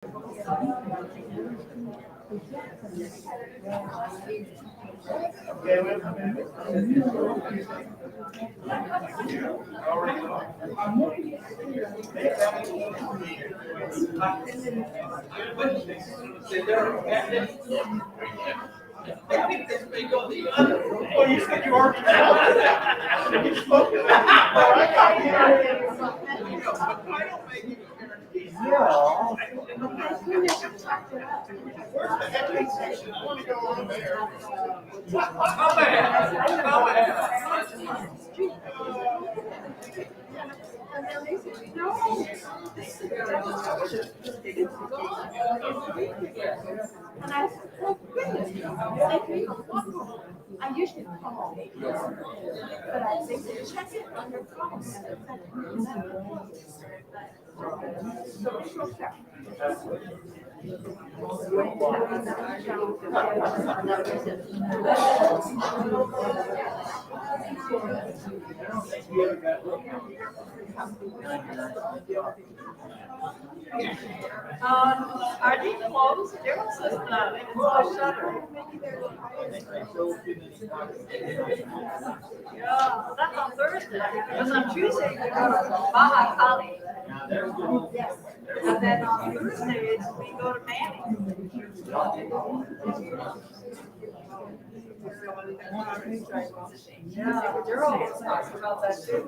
Oh, you said you already know. You spoke to that. I got Where's the evidence section? I want to go on there. And I said, oh, goodness, thank you. I usually call, but I think they check it on your phone. Are these closed? There was this, it's all shutter. Yeah, that's on Thursday, because on Tuesday, we go to Baja Cali. And then on Thursdays, we go to Manning. Yeah, Daryl talks about that too.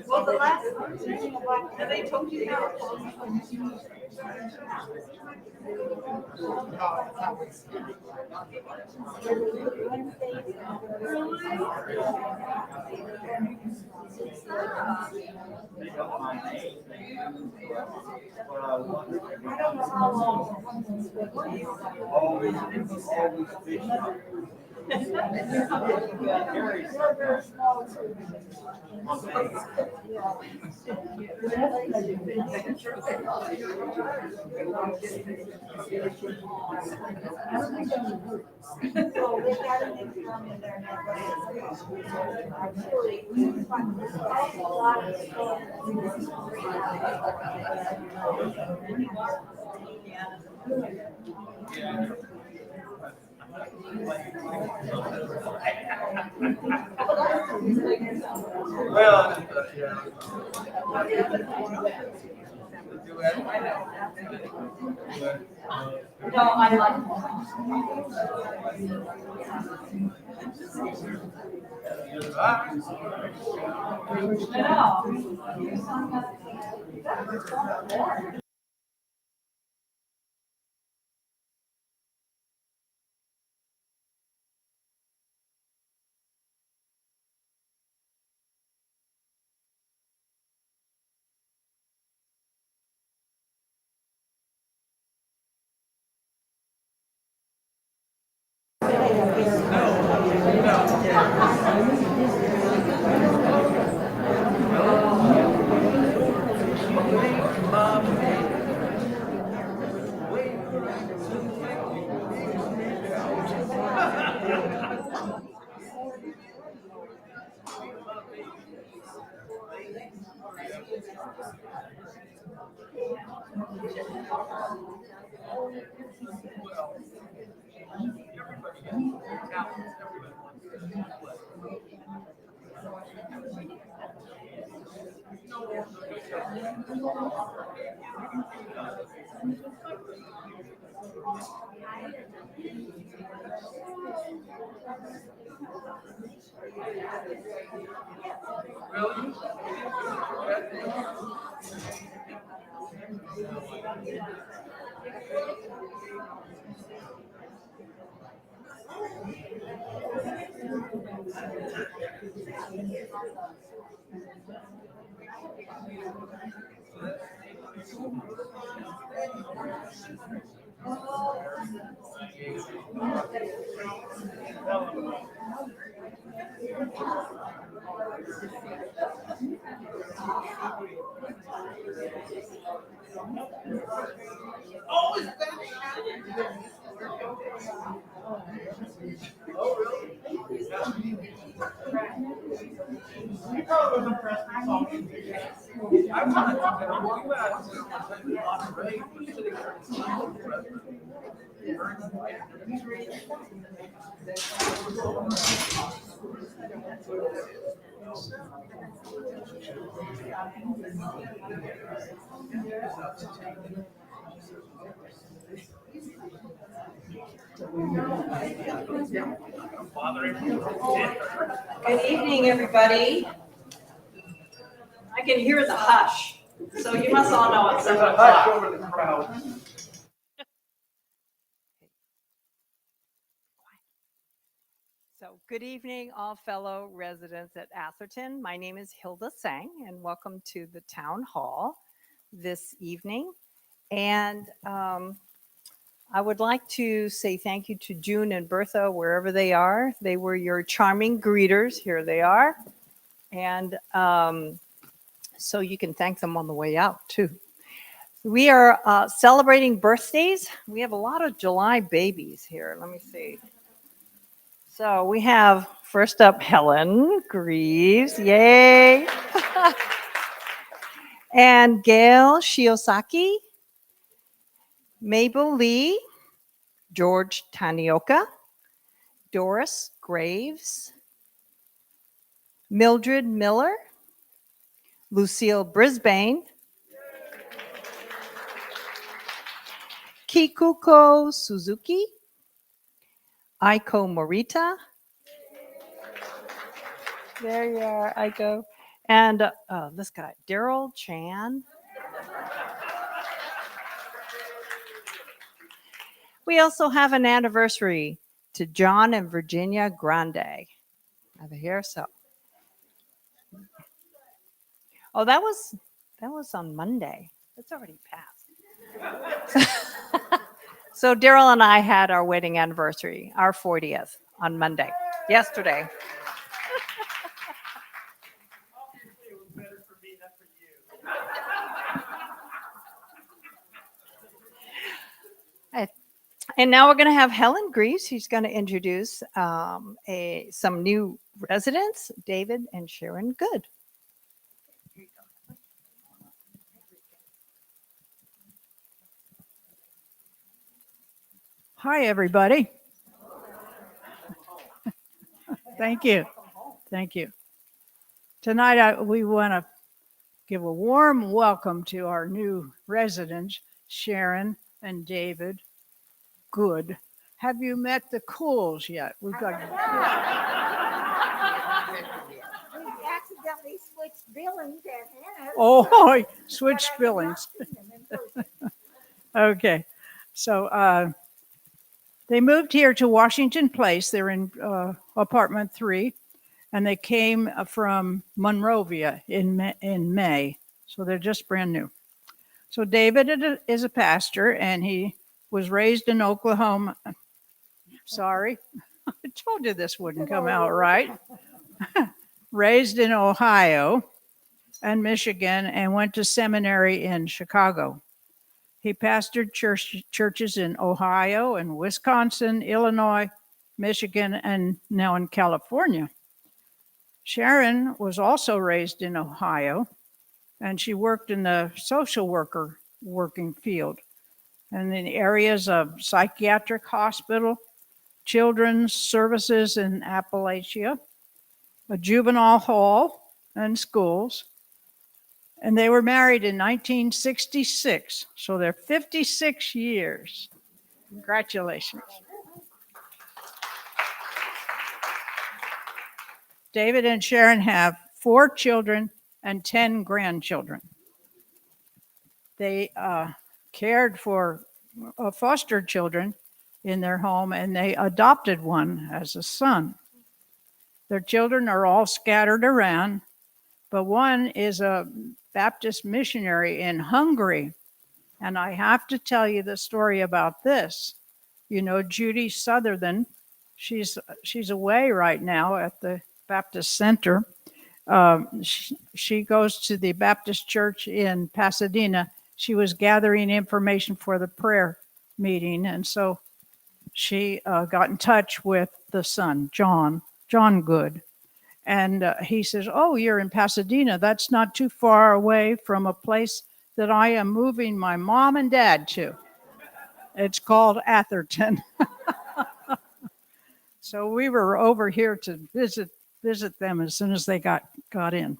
Well, the last Thursday, have they told you they were closed? Well, No, I like. oh, is that Oh, really? You probably was impressed with Good evening, everybody. I can hear the hush, so you must all know it's 7 o'clock. Over the crowd. So, good evening, all fellow residents at Atherton. My name is Hilda Sang, and welcome to the Town Hall this evening. And I would like to say thank you to June and Bertha, wherever they are. They were your charming greeters. Here they are. And so you can thank them on the way out, too. We are celebrating birthdays. We have a lot of July babies here. Let me see. So we have first up Helen Greaves, yay. And Gail Shiosaki, Mabel Lee, George Tanioka, Doris Graves, Mildred Miller, Lucille Brisbane, Kikuko Suzuki, Aiko Morita. There you are, Aiko. And this guy, Daryl Chan. We also have an anniversary to John and Virginia Grande. Are they here? So, oh, that was on Monday. That's already passed. So Daryl and I had our wedding anniversary, our 40th, on Monday, yesterday. And now we're going to have Helen Greaves, who's going to introduce some new residents, David and Sharon Good. Hi, everybody. Thank you. Thank you. Tonight, we want to give a warm welcome to our new residents, Sharon and David Good. Have you met the Cools yet? We accidentally switched billings at Hannah. Oh, switched billings. Okay. So they moved here to Washington Place. They're in apartment 3. And they came from Monrovia in May. So they're just brand new. So David is a pastor, and he was raised in Oklahoma. Sorry, I told you this wouldn't come out right. Raised in Ohio and Michigan, and went to seminary in Chicago. He pastored churches in Ohio and Wisconsin, Illinois, Michigan, and now in California. Sharon was also raised in Ohio, and she worked in the social worker working field and in the areas of psychiatric hospital, children's services in Appalachia, a juvenile hall, and schools. And they were married in 1966, so they're 56 years. Congratulations. David and Sharon have 4 children and 10 grandchildren. They cared for foster children in their home, and they adopted one as a son. Their children are all scattered around, but one is a Baptist missionary in Hungary. And I have to tell you the story about this. You know, Judy Sutherland, she's away right now at the Baptist Center. She goes to the Baptist Church in Pasadena. She was gathering information for the prayer meeting, and so she got in touch with the son, John Good. And he says, "Oh, you're in Pasadena. That's not too far away from a place that I am moving my mom and dad to. It's called Atherton." So we were over here to visit them as soon as they got in.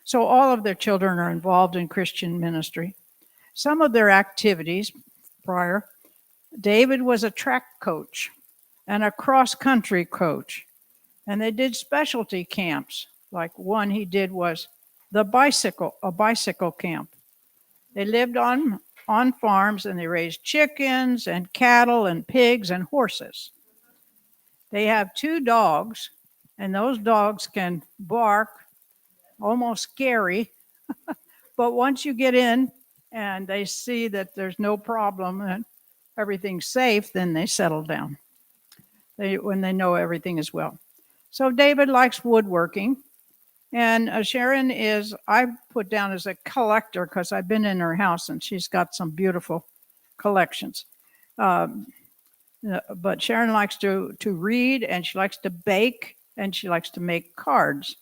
So all of their children are involved in Christian ministry. Some of their activities prior, David was a track coach and a cross-country coach. And they did specialty camps. Like one he did was a bicycle camp. They lived on farms and they raised chickens and cattle and pigs and horses. They have 2 dogs, and those dogs can bark, almost scary. But once you get in and they see that there's no problem and everything's safe, then they settle down. When they know everything is well. So David likes woodworking, and Sharon is, I put down as a collector because I've been in her house and she's got some beautiful collections. But Sharon likes to read, and she likes to bake, and she likes to make cards.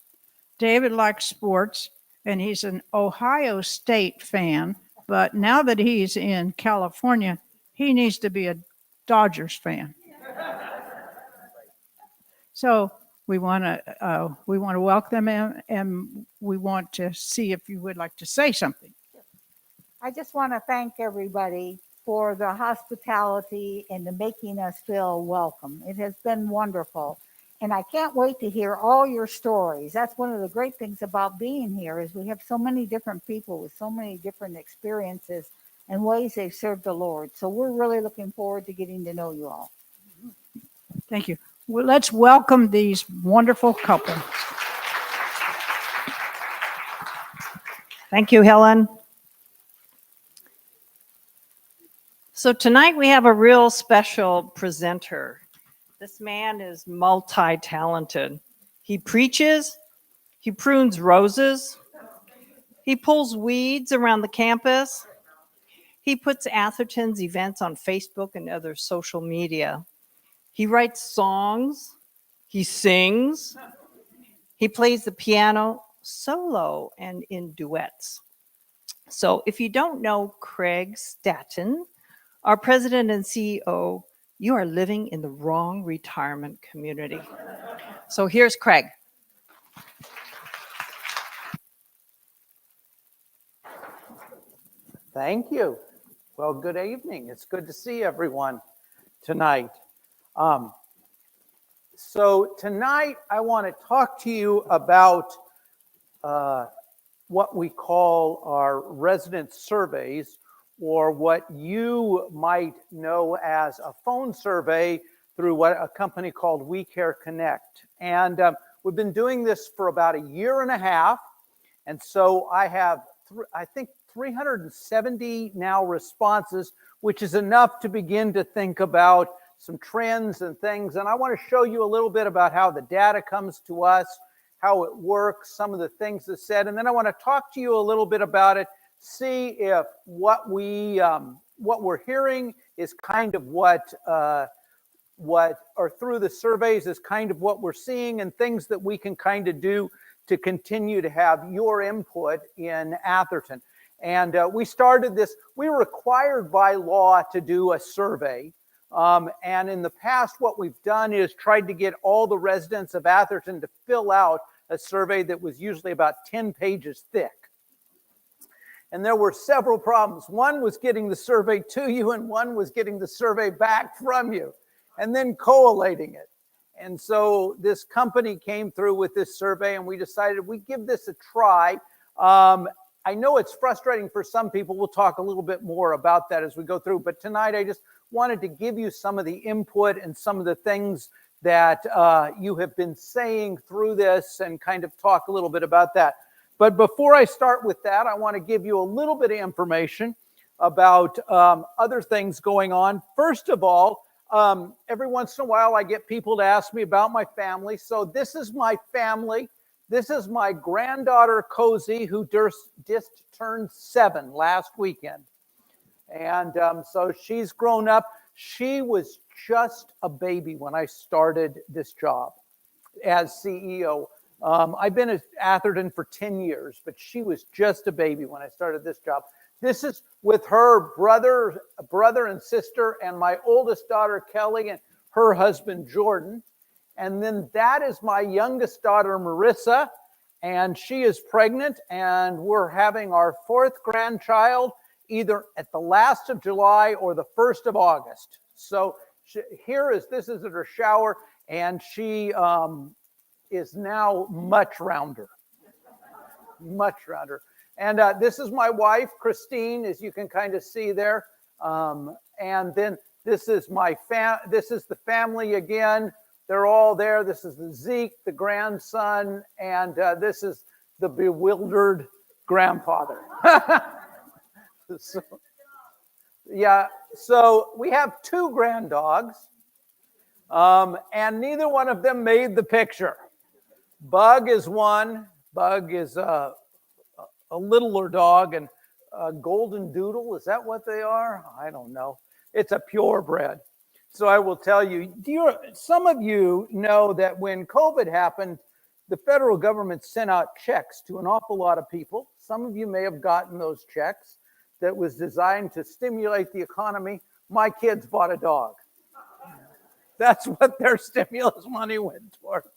David likes sports, and he's an Ohio State fan, but now that he's in California, he needs to be a Dodgers fan. So we want to welcome him, and we want to see if you would like to say something. I just want to thank everybody for the hospitality and the making us feel welcome. It has been wonderful. And I can't wait to hear all your stories. That's one of the great things about being here is we have so many different people with so many different experiences and ways they've served the Lord. So we're really looking forward to getting to know you all. Thank you. Well, let's welcome these wonderful couple. Thank you, Helen. So tonight we have a real special presenter. This man is multi-talented. He preaches, he prunes roses, he pulls weeds around the campus, he puts Atherton's events on Facebook and other social media. He writes songs, he sings, he plays the piano solo and in duets. So if you don't know Craig Staton, our president and CEO, you are living in the wrong retirement community. So here's Craig. Thank you. Well, good evening. It's good to see everyone tonight. So tonight I want to talk to you about what we call our resident surveys, or what you might know as a phone survey through a company called We Care Connect. And we've been doing this for about a year and a half. And so I have, I think, 370 now responses, which is enough to begin to think about some trends and things. And I want to show you a little bit about how the data comes to us, how it works, some of the things that's said. And then I want to talk to you a little bit about it, see if what we're hearing is kind of what or through the surveys is kind of what we're seeing, and things that we can kind of do to continue to have your input in Atherton. And we started this, we were required by law to do a survey. And in the past, what we've done is tried to get all the residents of Atherton to fill out a survey that was usually about 10 pages thick. And there were several problems. One was getting the survey to you, and one was getting the survey back from you, and then collating it. And so this company came through with this survey, and we decided we'd give this a try. I know it's frustrating for some people. We'll talk a little bit more about that as we go through. But tonight, I just wanted to give you some of the input and some of the things that you have been saying through this, and kind of talk a little bit about that. But before I start with that, I want to give you a little bit of information about other things going on. First of all, every once in a while, I get people to ask me about my family. So this is my family. This is my granddaughter, Cozy, who just turned 7 last weekend. And so she's grown up. She was just a baby when I started this job as CEO. I've been at Atherton for 10 years, but she was just a baby when I started this job. This is with her brother and sister, and my oldest daughter, Kelly, and her husband, Jordan. And then that is my youngest daughter, Marissa, and she is pregnant, and we're having our 4th grandchild either at the last of July or the 1st of August. So this is at her shower, and she is now much rounder. And this is my wife, Christine, as you can kind of see there. And then this is this is the family again. They're all there. This is the Zeke, the grandson, and this is the bewildered grandfather. So we have 2 grand dogs, and neither one of them made the picture. Bug is one. Bug is a littler dog, and a golden doodle, is that what they are? I don't know. It's a purebred. So I will tell you, some of you know that when COVID happened, the federal government sent out checks to an awful lot of people. Some of you may have gotten those checks that was designed to stimulate the economy. My kids bought a dog. That's what their stimulus money went towards.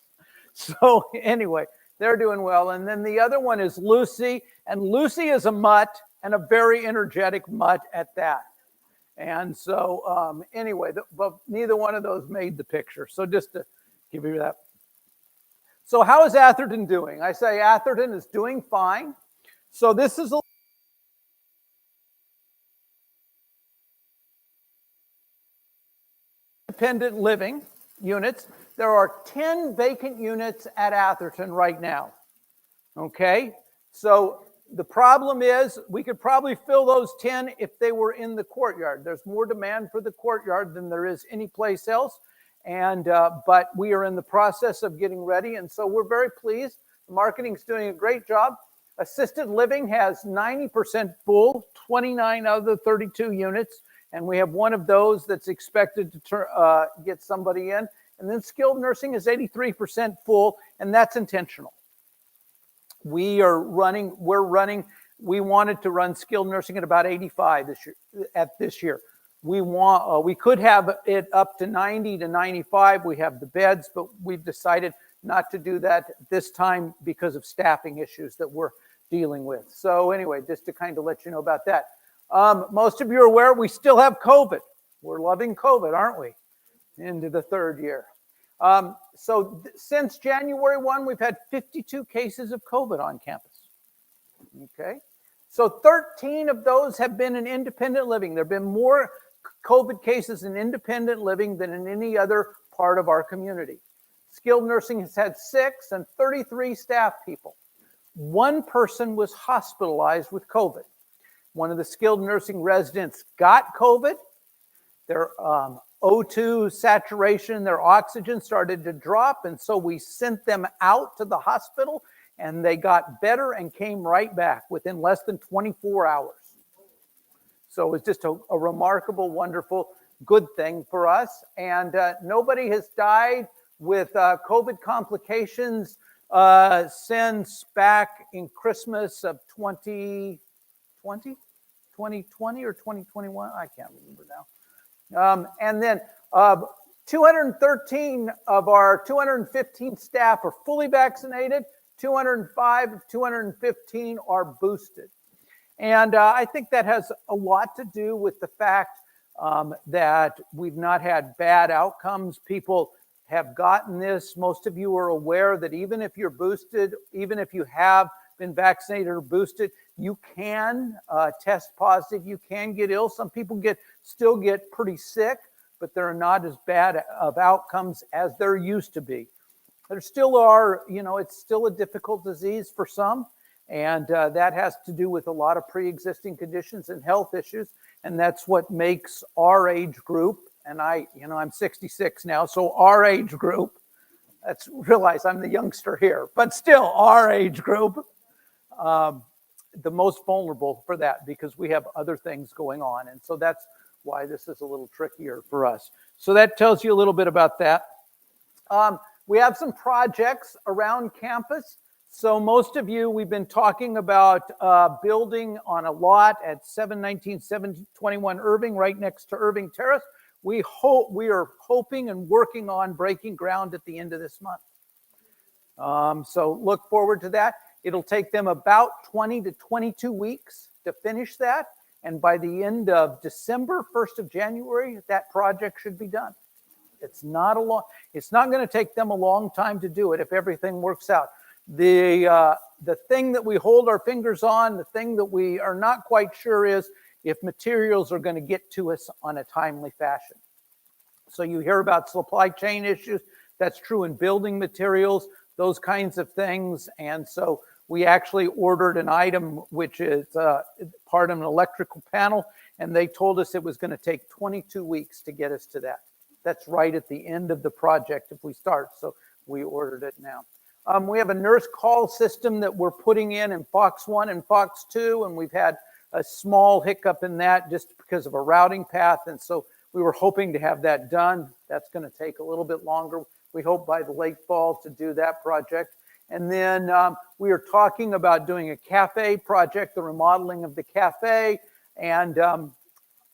So anyway, they're doing well. And then the other one is Lucy. And Lucy is a mutt, and a very energetic mutt at that. And so anyway, but neither one of those made the picture. So just to give you that. So how is Atherton doing? I say Atherton is doing fine. So this is a independent living units. There are 10 vacant units at Atherton right now. Okay, so the problem is we could probably fill those 10 if they were in the courtyard. There's more demand for the courtyard than there is any place else. And but we are in the process of getting ready, and so we're very pleased. The marketing's doing a great job. Assisted living has 90% full, 29 out of the 32 units, and we have one of those that's expected to get somebody in. And then skilled nursing is 83% full, and that's intentional. We wanted to run skilled nursing at about 85 this year. We could have it up to 90 to 95. We have the beds, but we've decided not to do that this time because of staffing issues that we're dealing with. So anyway, just to kind of let you know about that. Most of you are aware we still have COVID. We're loving COVID, aren't we? Into the 3rd year. Since January 1, we've had 52 cases of COVID on campus. Okay. So 13 of those have been in independent living. There have been more COVID cases in independent living than in any other part of our community. Skilled nursing has had 6 and 33 staff people. 1 person was hospitalized with COVID. One of the skilled nursing residents got COVID. Their O2 saturation, their oxygen started to drop, and so we sent them out to the hospital, and they got better and came right back within less than 24 hours. So it was just a remarkable, wonderful, good thing for us. And nobody has died with COVID complications since back in Christmas of 2020 or 2021. I can't remember now. And then 213 of our 215 staff are fully vaccinated. 205 of 215 are boosted. And I think that has a lot to do with the fact that we've not had bad outcomes. People have gotten this. Most of you are aware that even if you're boosted, even if you have been vaccinated or boosted, you can test positive. You can get ill. Some people still get pretty sick, but they're not as bad of outcomes as there used to be. There still are, it's still a difficult disease for some. And that has to do with a lot of pre-existing conditions and health issues. And that's what makes our age group, and I'm 66 now, so our age group, realize I'm the youngster here, but still our age group, the most vulnerable for that because we have other things going on. And so that's why this is a little trickier for us. So that tells you a little bit about that. We have some projects around campus. So most of you, we've been talking about building on a lot at 719 721 Irving, right next to Irving Terrace. We are hoping and working on breaking ground at the end of this month. So look forward to that. It'll take them about 20 to 22 weeks to finish that. And by the end of December, 1st of January, that project should be done. It's not going to take them a long time to do it if everything works out. The thing that we hold our fingers on, the thing that we are not quite sure is if materials are going to get to us on a timely fashion. So you hear about supply chain issues. That's true in building materials, those kinds of things. And so we actually ordered an item which is part of an electrical panel, and they told us it was going to take 22 weeks to get us to that. That's right at the end of the project if we start. So we ordered it now. We have a nurse call system that we're putting in Fox 1 and Fox 2, and we've had a small hiccup in that just because of a routing path. And so we were hoping to have that done. That's going to take a little bit longer. We hope by the late fall to do that project. And then we are talking about doing a cafe project, the remodeling of the cafe. And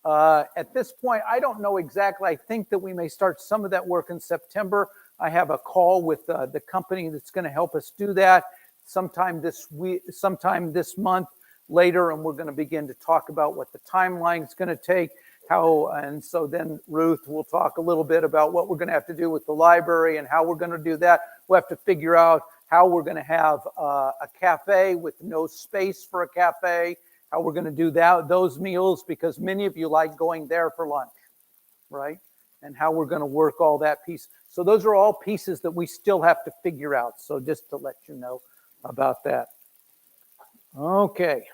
at this point, I don't know exactly. I think that we may start some of that work in September. I have a call with the company that's going to help us do that sometime this week, sometime this month later, and we're going to begin to talk about what the timeline is going to take, and so then Ruth will talk a little bit about what we're going to have to do with the library and how we're going to do that. We'll have to figure out how we're going to have a cafe with no space for a cafe, how we're going to do those meals, because many of you like going there for lunch, right? And how we're going to work all that piece. So those are all pieces that we still have to figure out. So just to let you know about that. Okay.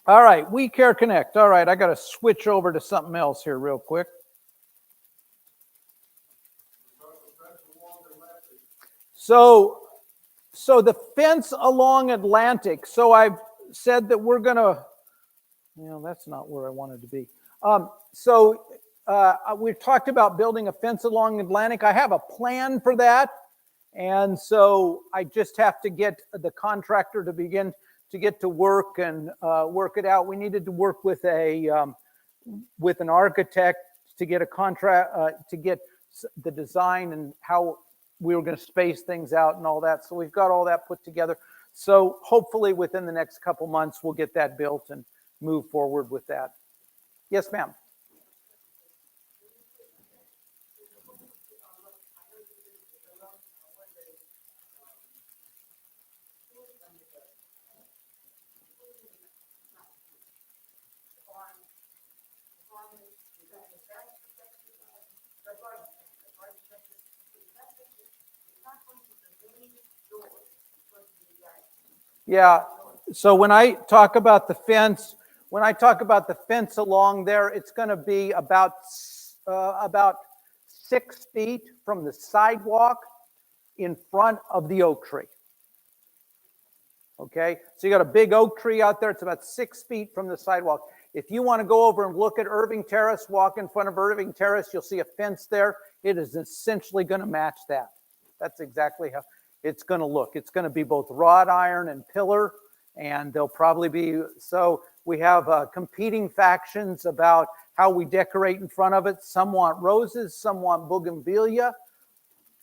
All right, We Care Connect. All right, I got to switch over to something else here real quick. So the fence along Atlantic. So I've said that we're going to, that's not where I wanted to be. We've talked about building a fence along Atlantic. I have a plan for that. And so I just have to get the contractor to begin to get to work and work it out. We needed to work with an architect to get a contract, to get the design and how we were going to space things out and all that. So we've got all that put together. So hopefully within the next couple months, we'll get that built and move forward with that. Yes, ma'am. Yeah, so when I talk about the fence, along there, it's going to be about 6 feet from the sidewalk in front of the oak tree. Okay, so you got a big oak tree out there. It's about 6 feet from the sidewalk. If you want to go over and look at Irving Terrace, walk in front of Irving Terrace, you'll see a fence there. It is essentially going to match that. That's exactly how it's going to look. It's going to be both wrought iron and pillar, and there'll probably be, so we have competing factions about how we decorate in front of it. Some want roses, some want bougainvillea.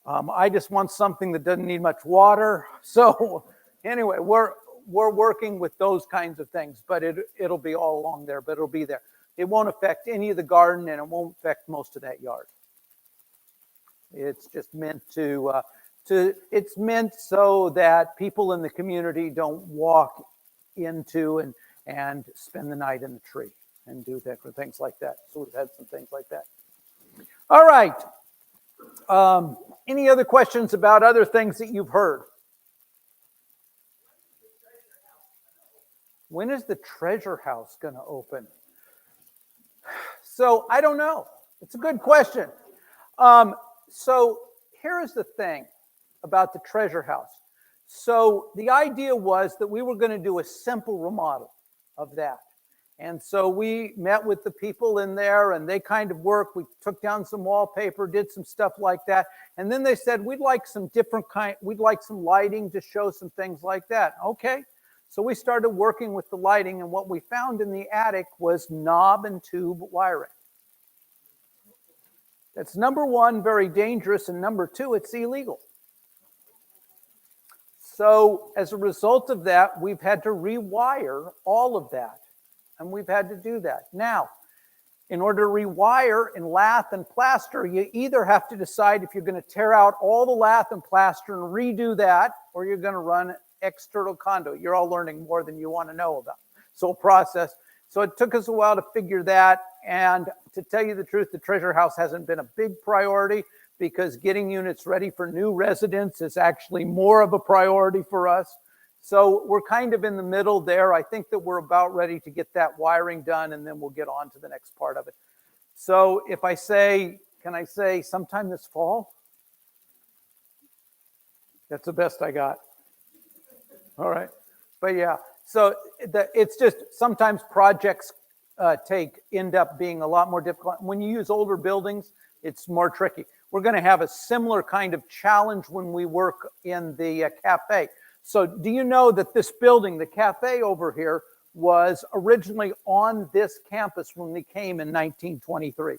I just want something that doesn't need much water. So anyway, we're working with those kinds of things, but it'll be all along there, but it'll be there. It won't affect any of the garden, and it won't affect most of that yard. It's just meant it's meant so that people in the community don't walk into and spend the night in the tree and do things like that. So we've had some things like that. All right. Any other questions about other things that you've heard? When is the treasure house going to open? So I don't know. It's a good question. So here's the thing about the treasure house. So the idea was that we were going to do a simple remodel of that. And so we met with the people in there and they kind of worked. We took down some wallpaper, did some stuff like that. And then they said, we'd like some we'd like some lighting to show some things like that. Okay. So we started working with the lighting, and what we found in the attic was knob and tube wiring. That's number one, very dangerous, and number two, it's illegal. So as a result of that, we've had to rewire all of that, and we've had to do that. Now, in order to rewire in lath and plaster, you either have to decide if you're going to tear out all the lath and plaster and redo that, or you're going to run external conduit. You're all learning more than you want to know about this whole process. So it took us a while to figure that. And to tell you the truth, the treasure house hasn't been a big priority, because getting units ready for new residents is actually more of a priority for us. So we're kind of in the middle there. I think that we're about ready to get that wiring done, and then we'll get on to the next part of it. So if I say, can I say sometime this fall? That's the best I got. All right. But yeah, so it's just sometimes projects end up being a lot more difficult. When you use older buildings, it's more tricky. We're going to have a similar kind of challenge when we work in the cafe. So do you know that this building, the cafe over here, was originally on this campus when we came in 1923?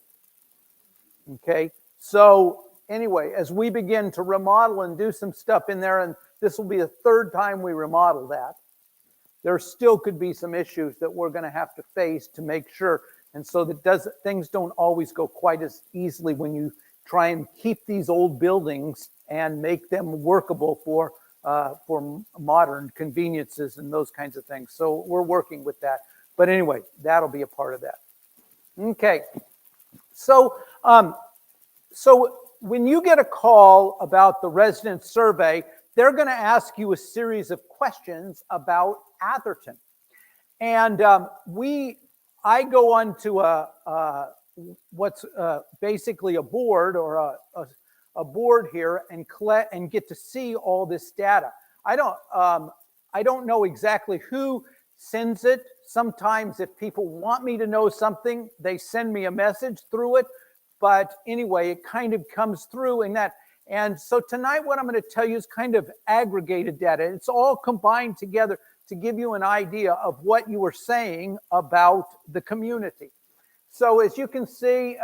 Okay, so anyway, as we begin to remodel and do some stuff in there, and this will be the third time we remodel that, there still could be some issues that we're going to have to face to make sure. And so that things don't always go quite as easily when you try and keep these old buildings and make them workable for modern conveniences and those kinds of things. So we're working with that. But anyway, that'll be a part of that. Okay. So when you get a call about the resident survey, they're going to ask you a series of questions about Atherton. And I go onto what's basically a board, or a board here, and get to see all this data. I don't know exactly who sends it. Sometimes if people want me to know something, they send me a message through it. But anyway, it kind of comes through in that. And so tonight, what I'm going to tell you is kind of aggregated data. It's all combined together to give you an idea of what you were saying about the community. So as you can see,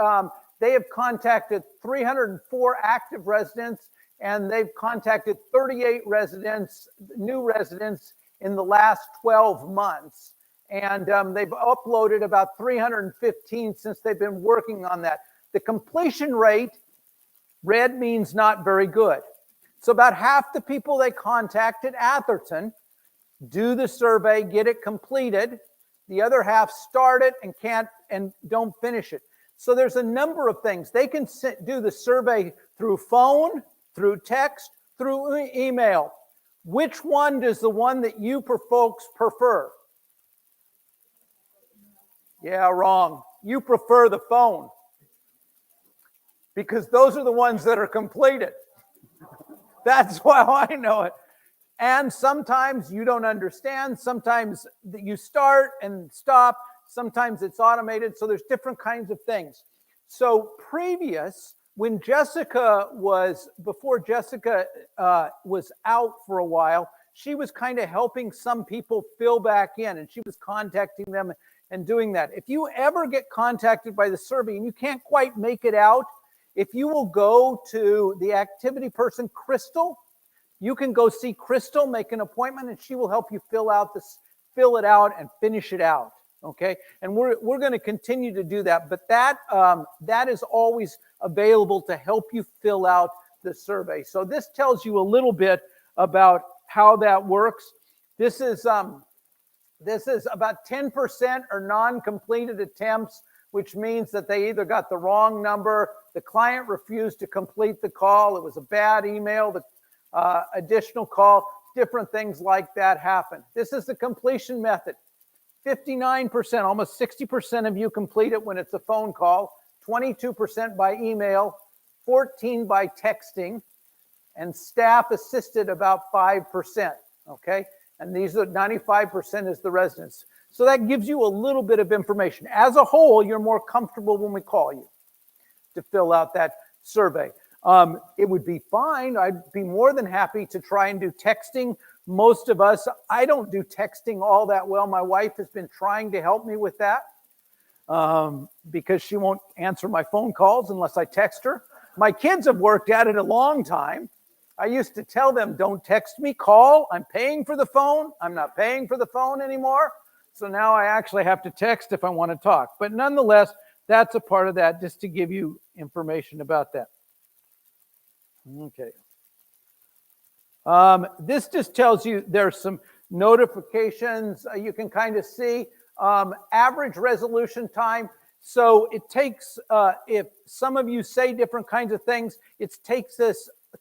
they have contacted 304 active residents, and they've contacted 38 residents, new residents, in the last 12 months. And they've uploaded about 315 since they've been working on that. The completion rate, red means not very good. So about half the people they contacted Atherton do the survey, get it completed. The other half start it and can't and don't finish it. So there's a number of things. They can do the survey through phone, through text, through email. Which one does the one that you folks prefer? Yeah, wrong. You prefer the phone, because those are the ones that are completed. That's why I know it. And sometimes you don't understand. Sometimes you start and stop. Sometimes it's automated. So there's different kinds of things. So before Jessica was out for a while, she was kind of helping some people fill back in, and she was contacting them and doing that. If you ever get contacted by the survey and you can't quite make it out, if you will go to the activity person, Crystal, you can go see Crystal, make an appointment, and she will help you fill it out and finish it out. Okay, and we're going to continue to do that, but that is always available to help you fill out the survey. So this tells you a little bit about how that works. This is about 10% are non-completed attempts, which means that they either got the wrong number, the client refused to complete the call, it was a bad email, the additional call, different things like that happen. This is the completion method. 59%, almost 60% of you complete it when it's a phone call, 22% by email, 14% by texting, and staff assisted about 5%, okay? And these are 95% is the residents. So that gives you a little bit of information. As a whole, you're more comfortable when we call you to fill out that survey. It would be fine. I'd be more than happy to try and do texting. Most of us, I don't do texting all that well. My wife has been trying to help me with that because she won't answer my phone calls unless I text her. My kids have worked at it a long time. I used to tell them, don't text me, call. I'm paying for the phone. I'm not paying for the phone anymore. So now I actually have to text if I want to talk. But nonetheless, that's a part of that, just to give you information about that. Okay. This just tells you there's some notifications. You can kind of see average resolution time. So it takes, if some of you say different kinds of things,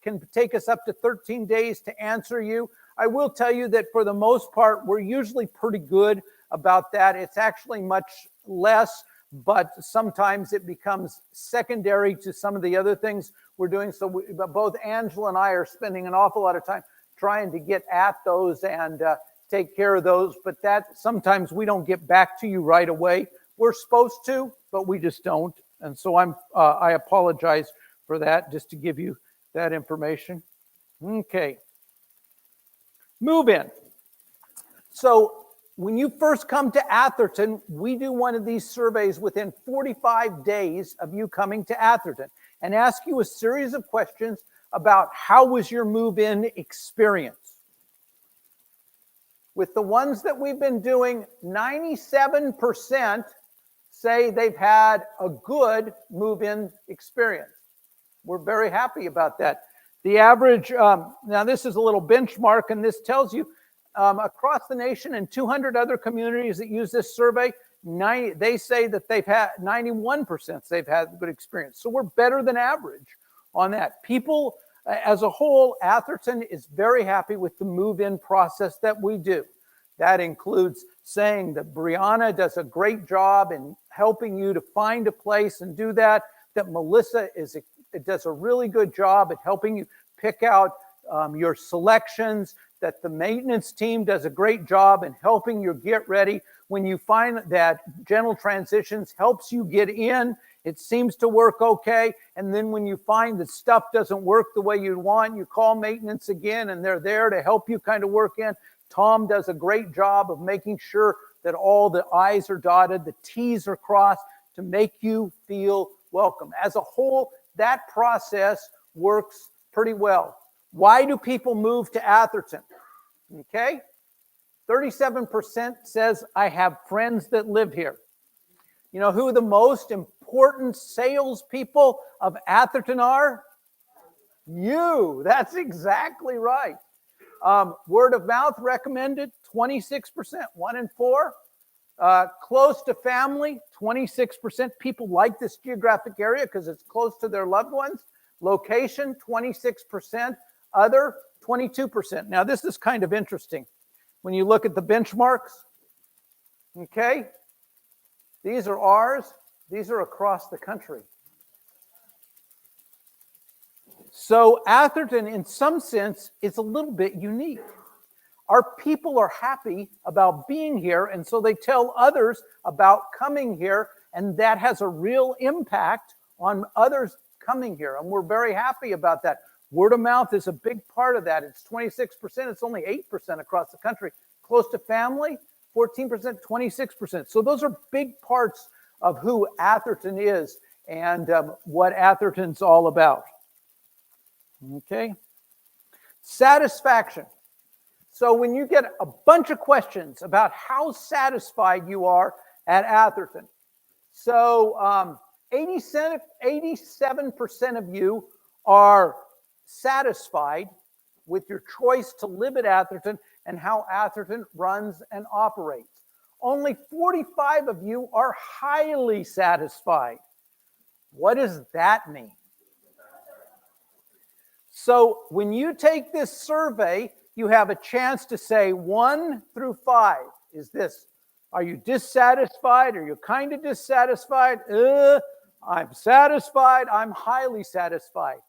can take us up to 13 days to answer you. I will tell you that for the most part, we're usually pretty good about that. It's actually much less, but sometimes it becomes secondary to some of the other things we're doing. So both Angela and I are spending an awful lot of time trying to get at those and take care of those. But that sometimes we don't get back to you right away. We're supposed to, but we just don't. And so I apologize for that, just to give you that information. Okay. Move in. So when you first come to Atherton, we do one of these surveys within 45 days of you coming to Atherton and ask you a series of questions about how was your move-in experience. With the ones that we've been doing, 97% say they've had a good move-in experience. We're very happy about that. The average, now this is a little benchmark, and this tells you across the nation and 200 other communities that use this survey, they say that they've had 91% they've had a good experience. So we're better than average on that. People, as a whole, Atherton is very happy with the move-in process that we do. That includes saying that Brianna does a great job in helping you to find a place and do that, that Melissa does a really good job at helping you pick out your selections, that the maintenance team does a great job in helping you get ready. When you find that Gentle Transitions helps you get in, it seems to work okay. And then when you find that stuff doesn't work the way you want, you call maintenance again, and they're there to help you kind of work in. Tom does a great job of making sure that all the I's are dotted, the T's are crossed to make you feel welcome. As a whole, that process works pretty well. Why do people move to Atherton? Okay, 37% says, I have friends that live here. You know who the most important salespeople of Atherton are? You. That's exactly right. Word of mouth recommended, 26%, 1 in 4. Close to family, 26%. People like this geographic area because it's close to their loved ones. Location, 26%. Other, 22%. Now, this is kind of interesting. When you look at the benchmarks, okay, these are ours. These are across the country. So Atherton, in some sense, is a little bit unique. Our people are happy about being here, and so they tell others about coming here, and that has a real impact on others coming here, and we're very happy about that. Word of mouth is a big part of that. It's 26%. It's only 8% across the country. Close to family, 14%, 26%. So those are big parts of who Atherton is and what Atherton's all about. Okay. Satisfaction. So when you get a bunch of questions about how satisfied you are at Atherton. So 87% of you are satisfied with your choice to live at Atherton and how Atherton runs and operates. Only 45 of you are highly satisfied. What does that mean? So when you take this survey, you have a chance to say 1 through 5. Is this, are you dissatisfied? Are you kind of dissatisfied? I'm satisfied. I'm highly satisfied.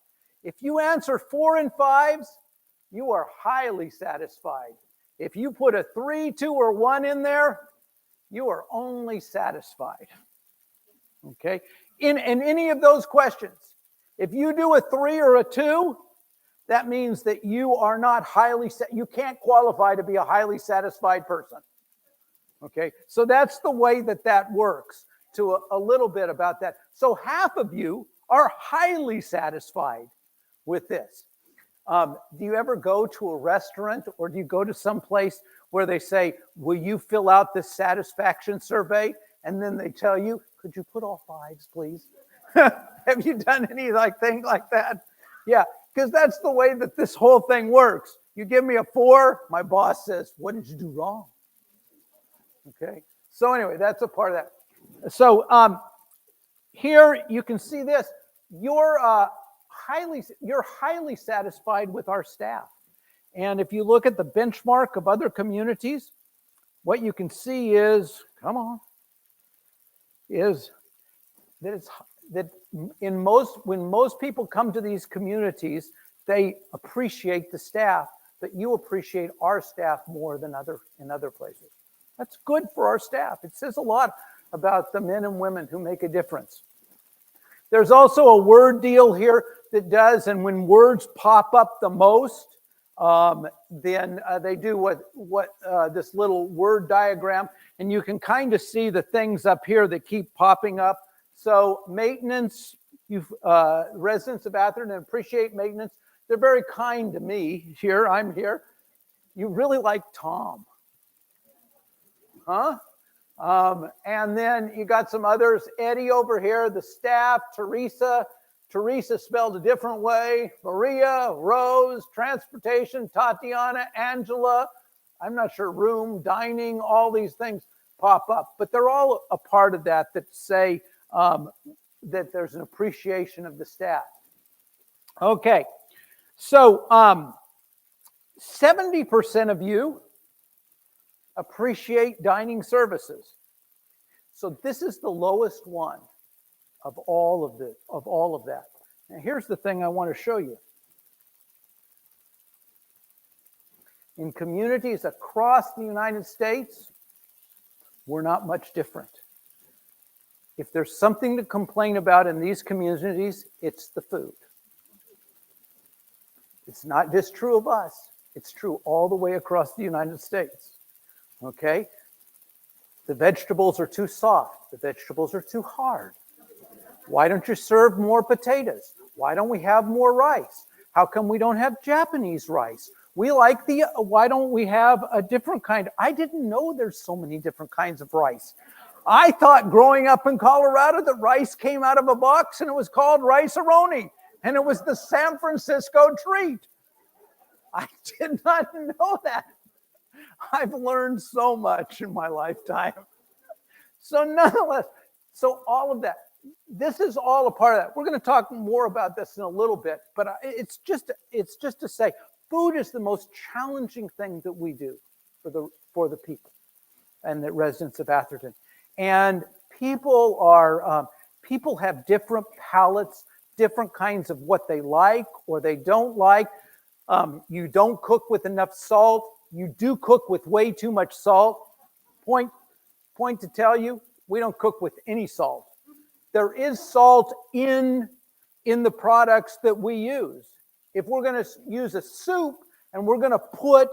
If you answer 4 and 5s, you are highly satisfied. If you put a 3, 2, or 1 in there, you are only satisfied. Okay? In any of those questions, if you do a 3 or a 2, that means that you are not you can't qualify to be a highly satisfied person. Okay? So that's the way that works, to a little bit about that. So half of you are highly satisfied with this. Do you ever go to a restaurant, or do you go to some place where they say, will you fill out this satisfaction survey? And then they tell you, could you put all 5s, please? Have you done any thing like that? Yeah, because that's the way that this whole thing works. You give me a 4, my boss says, what did you do wrong? Okay, so anyway, that's a part of that. So here you can see this. You're highly satisfied with our staff. And if you look at the benchmark of other communities, what you can see is, is that when most people come to these communities, they appreciate the staff, but you appreciate our staff more than in other places. That's good for our staff. It says a lot about the men and women who make a difference. There's also a word deal here that does, and when words pop up the most, then they do what this little word diagram, and you can kind of see the things up here that keep popping up. So maintenance, residents of Atherton appreciate maintenance. They're very kind to me here. I'm here. You really like Tom, huh? And then you got some others. Eddie over here, the staff, Teresa spelled a different way, Maria, Rose, transportation, Tatiana, Angela, I'm not sure, room, dining, all these things pop up. But they're all a part of that say that there's an appreciation of the staff. Okay, so 70% of you appreciate dining services. So this is the lowest one of all of that. Now here's the thing I want to show you. In communities across the United States, we're not much different. If there's something to complain about in these communities, it's the food. It's not just true of us, it's true all the way across the United States. Okay? The vegetables are too soft. The vegetables are too hard. Why don't you serve more potatoes? Why don't we have more rice? How come we don't have Japanese rice? Why don't we have a different kind? I didn't know there's so many different kinds of rice. I thought growing up in Colorado that rice came out of a box and it was called rice-a-roni, and it was the San Francisco treat. I did not know that. I've learned so much in my lifetime. So nonetheless, so all of that, this is all a part of that. We're going to talk more about this in a little bit, but it's just to say, food is the most challenging thing that we do for the people and the residents of Atherton. And people have different palates, different kinds of what they like or they don't like. You don't cook with enough salt. You do cook with way too much salt. Point to tell you, we don't cook with any salt. There is salt in the products that we use. If we're going to use a soup and we're going to put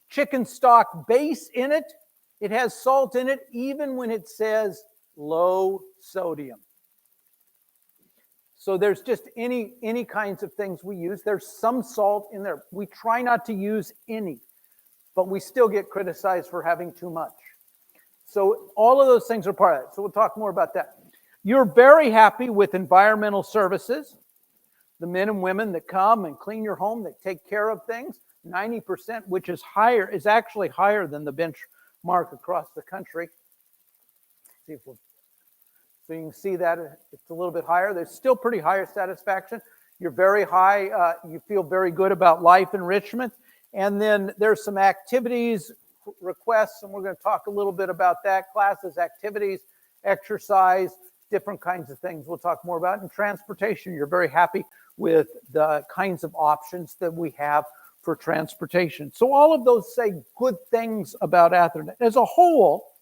chicken stock base in it, it has salt in it even when it says low sodium. So there's just any kinds of things we use. There's some salt in there. We try not to use any, but we still get criticized for having too much. So all of those things are part of it. So we'll talk more about that. You're very happy with environmental services. The men and women that come and clean your home, that take care of things, 90%, which is higher, is actually higher than the benchmark across the country. So you can see that it's a little bit higher. There's still pretty higher satisfaction. You're very high. You feel very good about life enrichment. And then there's some activities requests, and we're going to talk a little bit about that. Classes, activities, exercise, different kinds of things we'll talk more about. And transportation, you're very happy with the kinds of options that we have for transportation. So all of those say good things about Atherton. As a whole,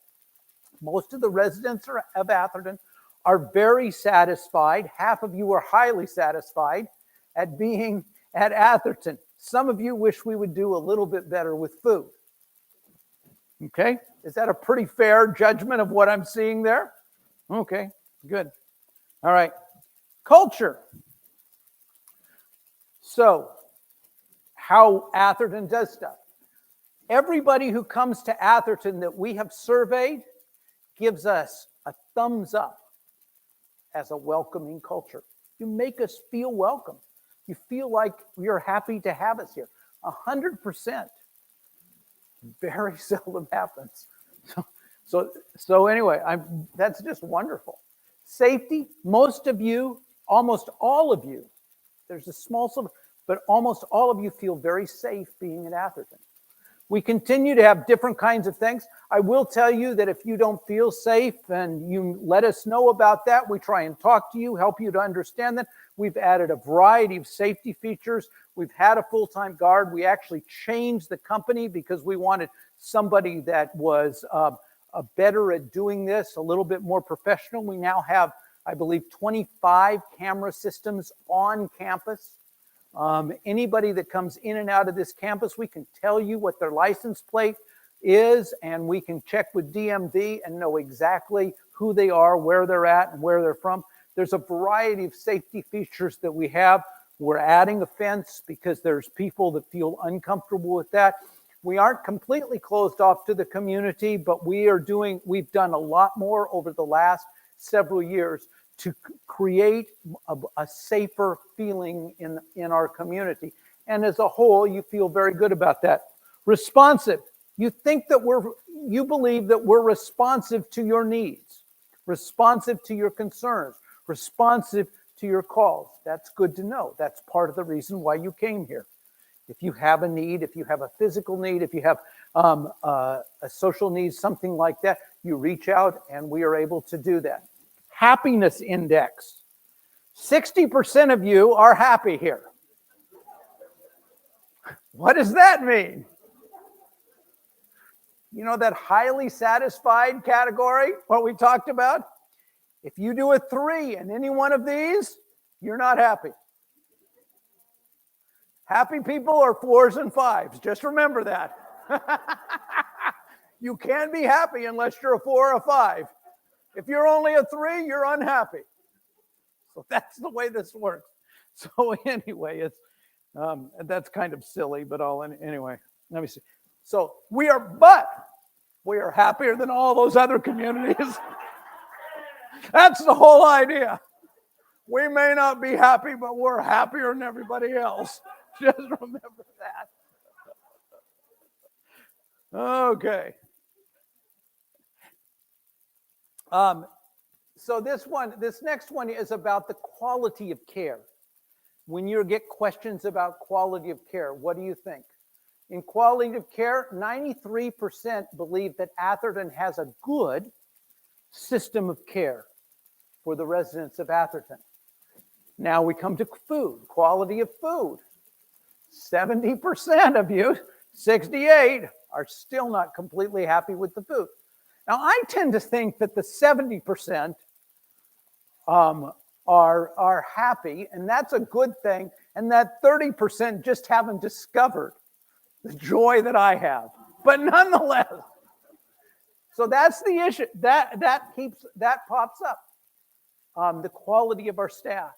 most of the residents of Atherton are very satisfied. Half of you are highly satisfied at being at Atherton. Some of you wish we would do a little bit better with food. Okay, is that a pretty fair judgment of what I'm seeing there? Okay, good. All right, culture. So, how Atherton does stuff. Everybody who comes to Atherton that we have surveyed gives us a thumbs up as a welcoming culture. You make us feel welcome. You feel like you're happy to have us here. 100%. Very seldom happens. So anyway, that's just wonderful. Safety, most of you, almost all of you, there's a small sliver, but almost all of you feel very safe being at Atherton. We continue to have different kinds of things. I will tell you that if you don't feel safe and you let us know about that, we try and talk to you, help you to understand that. We've added a variety of safety features. We've had a full-time guard. We actually changed the company because we wanted somebody that was better at doing this, a little bit more professional. We now have, I believe, 25 camera systems on campus. Anybody that comes in and out of this campus, we can tell you what their license plate is, and we can check with DMV and know exactly who they are, where they're at, and where they're from. There's a variety of safety features that we have. We're adding a fence because there's people that feel uncomfortable with that. We aren't completely closed off to the community, but we've done a lot more over the last several years to create a safer feeling in our community. And as a whole, you feel very good about that. Responsive. You believe that we're responsive to your needs, responsive to your concerns, responsive to your calls. That's good to know. That's part of the reason why you came here. If you have a need, if you have a physical need, if you have a social need, something like that, you reach out and we are able to do that. Happiness index. 60% of you are happy here. What does that mean? You know that highly satisfied category, what we talked about? If you do a 3 in any one of these, you're not happy. Happy people are 4s and 5s. Just remember that. You can't be happy unless you're a 4 or a 5. If you're only a 3, you're unhappy. So that's the way this works. So anyway, it's that's kind of silly, but anyway, let me see. So we are happier than all those other communities. That's the whole idea. We may not be happy, but we're happier than everybody else. Just remember that. Okay. So this next one is about the quality of care. When you get questions about quality of care, what do you think? In quality of care, 93% believe that Atherton has a good system of care for the residents of Atherton. Now we come to food, quality of food. 70% of you, 68, are still not completely happy with the food. Now, I tend to think that the 70% are happy, and that's a good thing, and that 30% just haven't discovered the joy that I have. But nonetheless, so that's the issue. That pops up. The quality of our staff.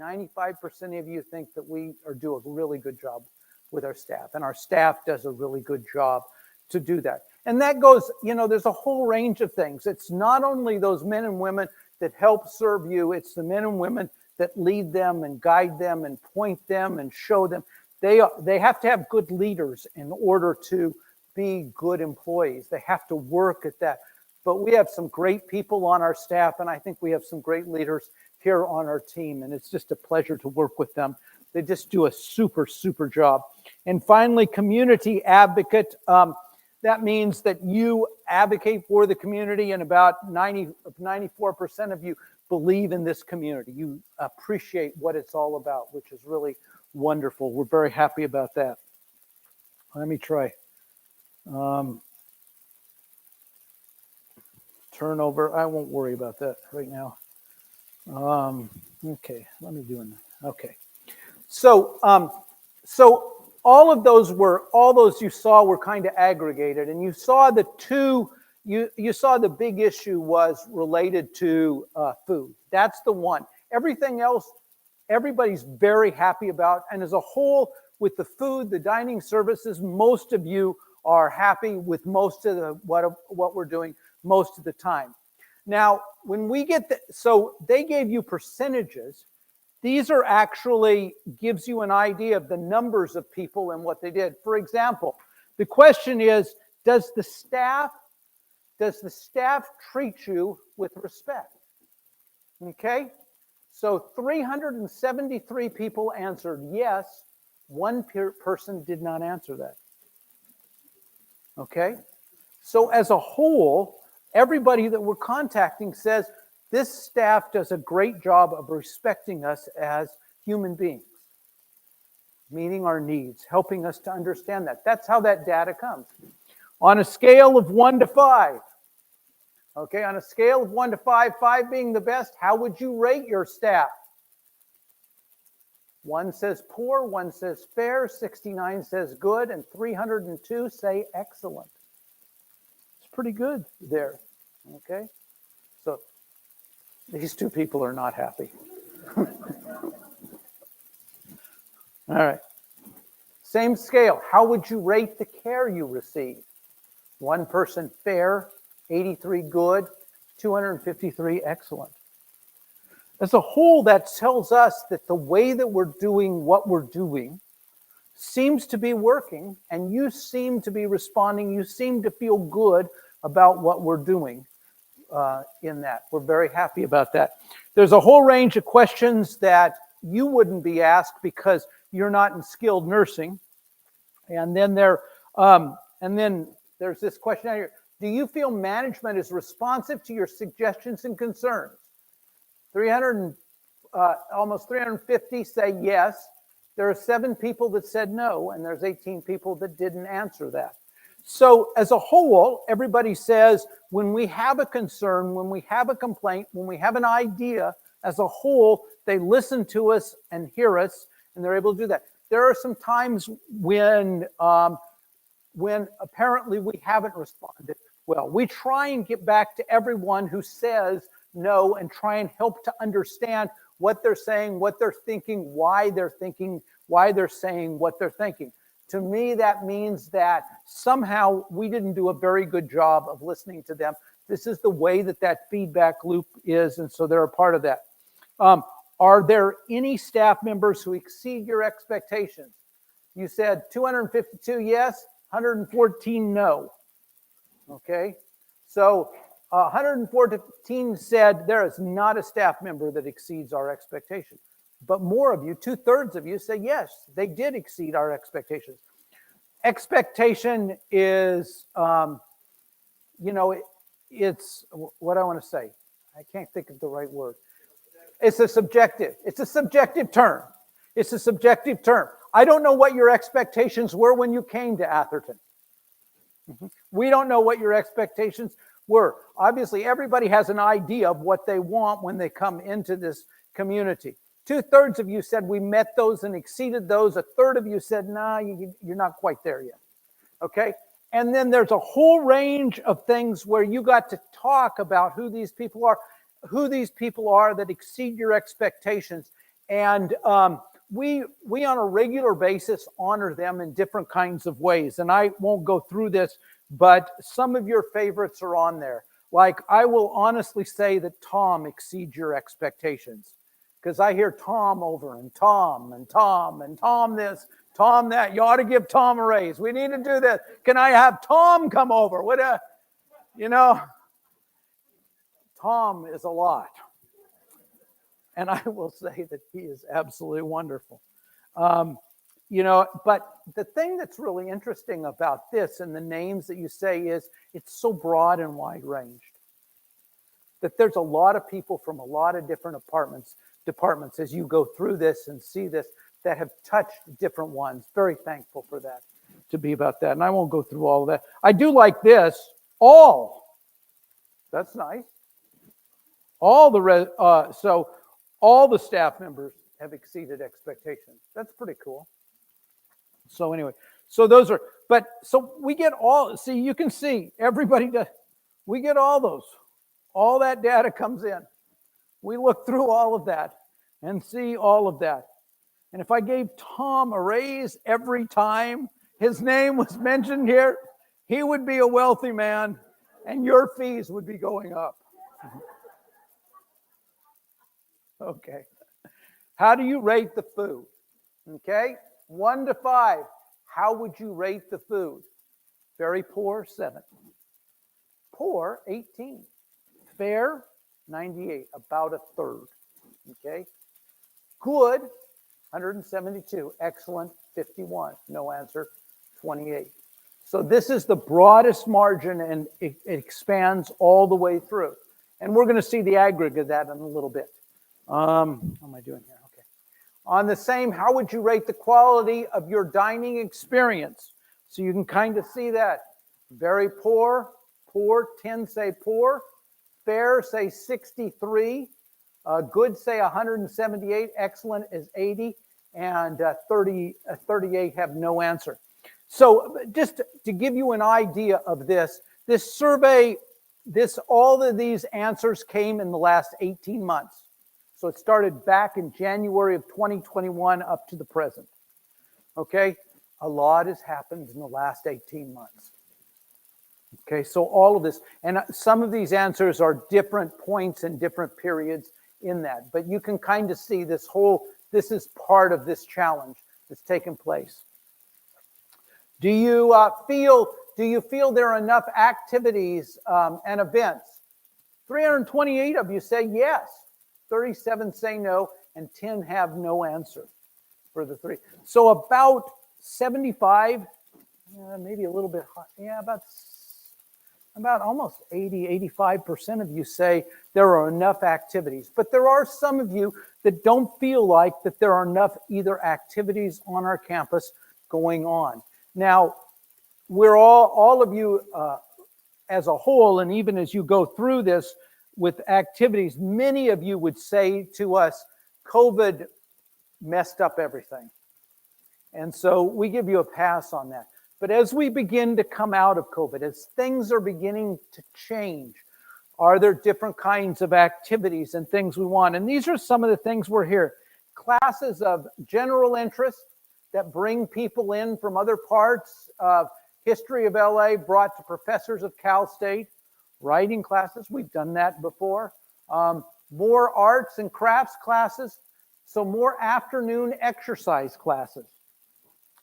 95% of you think that we do a really good job with our staff, and our staff does a really good job to do that. And that goes, there's a whole range of things. It's not only those men and women that help serve you, it's the men and women that lead them and guide them and point them and show them. They have to have good leaders in order to be good employees. They have to work at that. But we have some great people on our staff, and I think we have some great leaders here on our team, and it's just a pleasure to work with them. They just do a super, super job. And finally, community advocate. That means that you advocate for the community, and about 94% of you believe in this community. You appreciate what it's all about, which is really wonderful. We're very happy about that. let me try. Turnover, I won't worry about that right now. Okay, let me do it. Okay. So, so all those you saw were kind of aggregated, and you saw the two, you saw the big issue was related to food. That's the one. Everything else, everybody's very happy about, and as a whole, with the food, the dining services, most of you are happy with most of the what we're doing most of the time. Now, when we get so they gave you percentages. These are actually gives you an idea of the numbers of people and what they did. For example, the question is, does the staff treat you with respect? Okay? So 373 people answered yes. One person did not answer that. Okay? So as a whole, everybody that we're contacting says, this staff does a great job of respecting us as human beings, meeting our needs, helping us to understand that. That's how that data comes. On a scale of 1 to 5, okay, on a scale of 1 to 5, 5 being the best, how would you rate your staff? 1 says poor, 1 says fair, 69 says good, and 302 say excellent. It's pretty good there, okay? So these two people are not happy. All right. Same scale. How would you rate the care you receive? 1 person fair, 83 good, 253 excellent. As a whole, that tells us that the way that we're doing what we're doing seems to be working, and you seem to be responding. You seem to feel good about what we're doing. In that. We're very happy about that. There's a whole range of questions that you wouldn't be asked because you're not in skilled nursing. And then there's this question out here. Do you feel management is responsive to your suggestions and concerns? Almost 350 say yes. There are 7 people that said no, and there's 18 people that didn't answer that. So as a whole, everybody says when we have a concern, when we have a complaint, when we have an idea, as a whole, they listen to us and hear us, and they're able to do that. There are some times when apparently we haven't responded well. We try and get back to everyone who says no and try and help to understand what they're saying, what they're thinking, why they're saying what they're thinking. To me, that means that somehow we didn't do a very good job of listening to them. This is the way that feedback loop is, and so they're a part of that. Are there any staff members who exceed your expectations? You said 252 yes, 114 no. Okay, so 114 said there is not a staff member that exceeds our expectation. But more of you, 2/3 of you, say yes, they did exceed our expectations. Expectation is, it's what I want to say. I can't think of the right word. It's a subjective term. It's a subjective term. I don't know what your expectations were when you came to Atherton. We don't know what your expectations were. Obviously, everybody has an idea of what they want when they come into this community. 2/3 of you said we met those and exceeded those. 1/3 of you said, nah, you're not quite there yet. Okay? And then there's a whole range of things where you got to talk about who these people are that exceed your expectations. And we on a regular basis honor them in different kinds of ways. And I won't go through this, but some of your favorites are on there. Like, I will honestly say that Tom exceeds your expectations. Because I hear Tom over and Tom and Tom and Tom this, Tom that. You ought to give Tom a raise. We need to do this. Can I have Tom come over? Tom is a lot. And I will say that he is absolutely wonderful. But the thing that's really interesting about this and the names that you say is it's so broad and wide ranged. That there's a lot of people from a lot of different departments as you go through this and see this that have touched different ones. Very thankful for that. to be about that. And I won't go through all of that. I do like this, all. That's nice. All the staff members have exceeded expectations. That's pretty cool. So anyway, so those are, but so we get all, see, you can see everybody does, we get all those. All that data comes in. We look through all of that and see all of that. And if I gave Tom a raise every time his name was mentioned here, he would be a wealthy man and your fees would be going up. Okay. How do you rate the food? Okay. 1 to 5. How would you rate the food? Very poor, 7. Poor, 18. Fair, 98, about a third. Okay. Good, 172. Excellent, 51. No answer, 28. So this is the broadest margin, and it expands all the way through. And we're going to see the aggregate of that in a little bit. How am I doing here? Okay. On the same, how would you rate the quality of your dining experience? So you can kind of see that. Very poor, poor, 10 say poor. Fair, say 63. Good, say 178. Excellent is 80. And 38 have no answer. So just to give you an idea of this survey, all of these answers came in the last 18 months. So it started back in January of 2021 up to the present. Okay, a lot has happened in the last 18 months. Okay, so all of this, and some of these answers are different points and different periods in that, but you can kind of see this is part of this challenge that's taken place. Do you feel there are enough activities and events? 328 of you say yes, 37 say no, and 10 have no answer for the 3. So about 75, maybe a little bit high, yeah, about almost 85% of you say there are enough activities. But there are some of you that don't feel like that there are enough either activities on our campus going on. Now, we're all of you as a whole, and even as you go through this with activities, many of you would say to us, COVID messed up everything. And so we give you a pass on that. But as we begin to come out of COVID, as things are beginning to change, are there different kinds of activities and things we want? And these are some of the things we're here. Classes of general interest that bring people in from other parts of history of LA brought to professors of Cal State. Writing classes, we've done that before. More arts and crafts classes. So more afternoon exercise classes.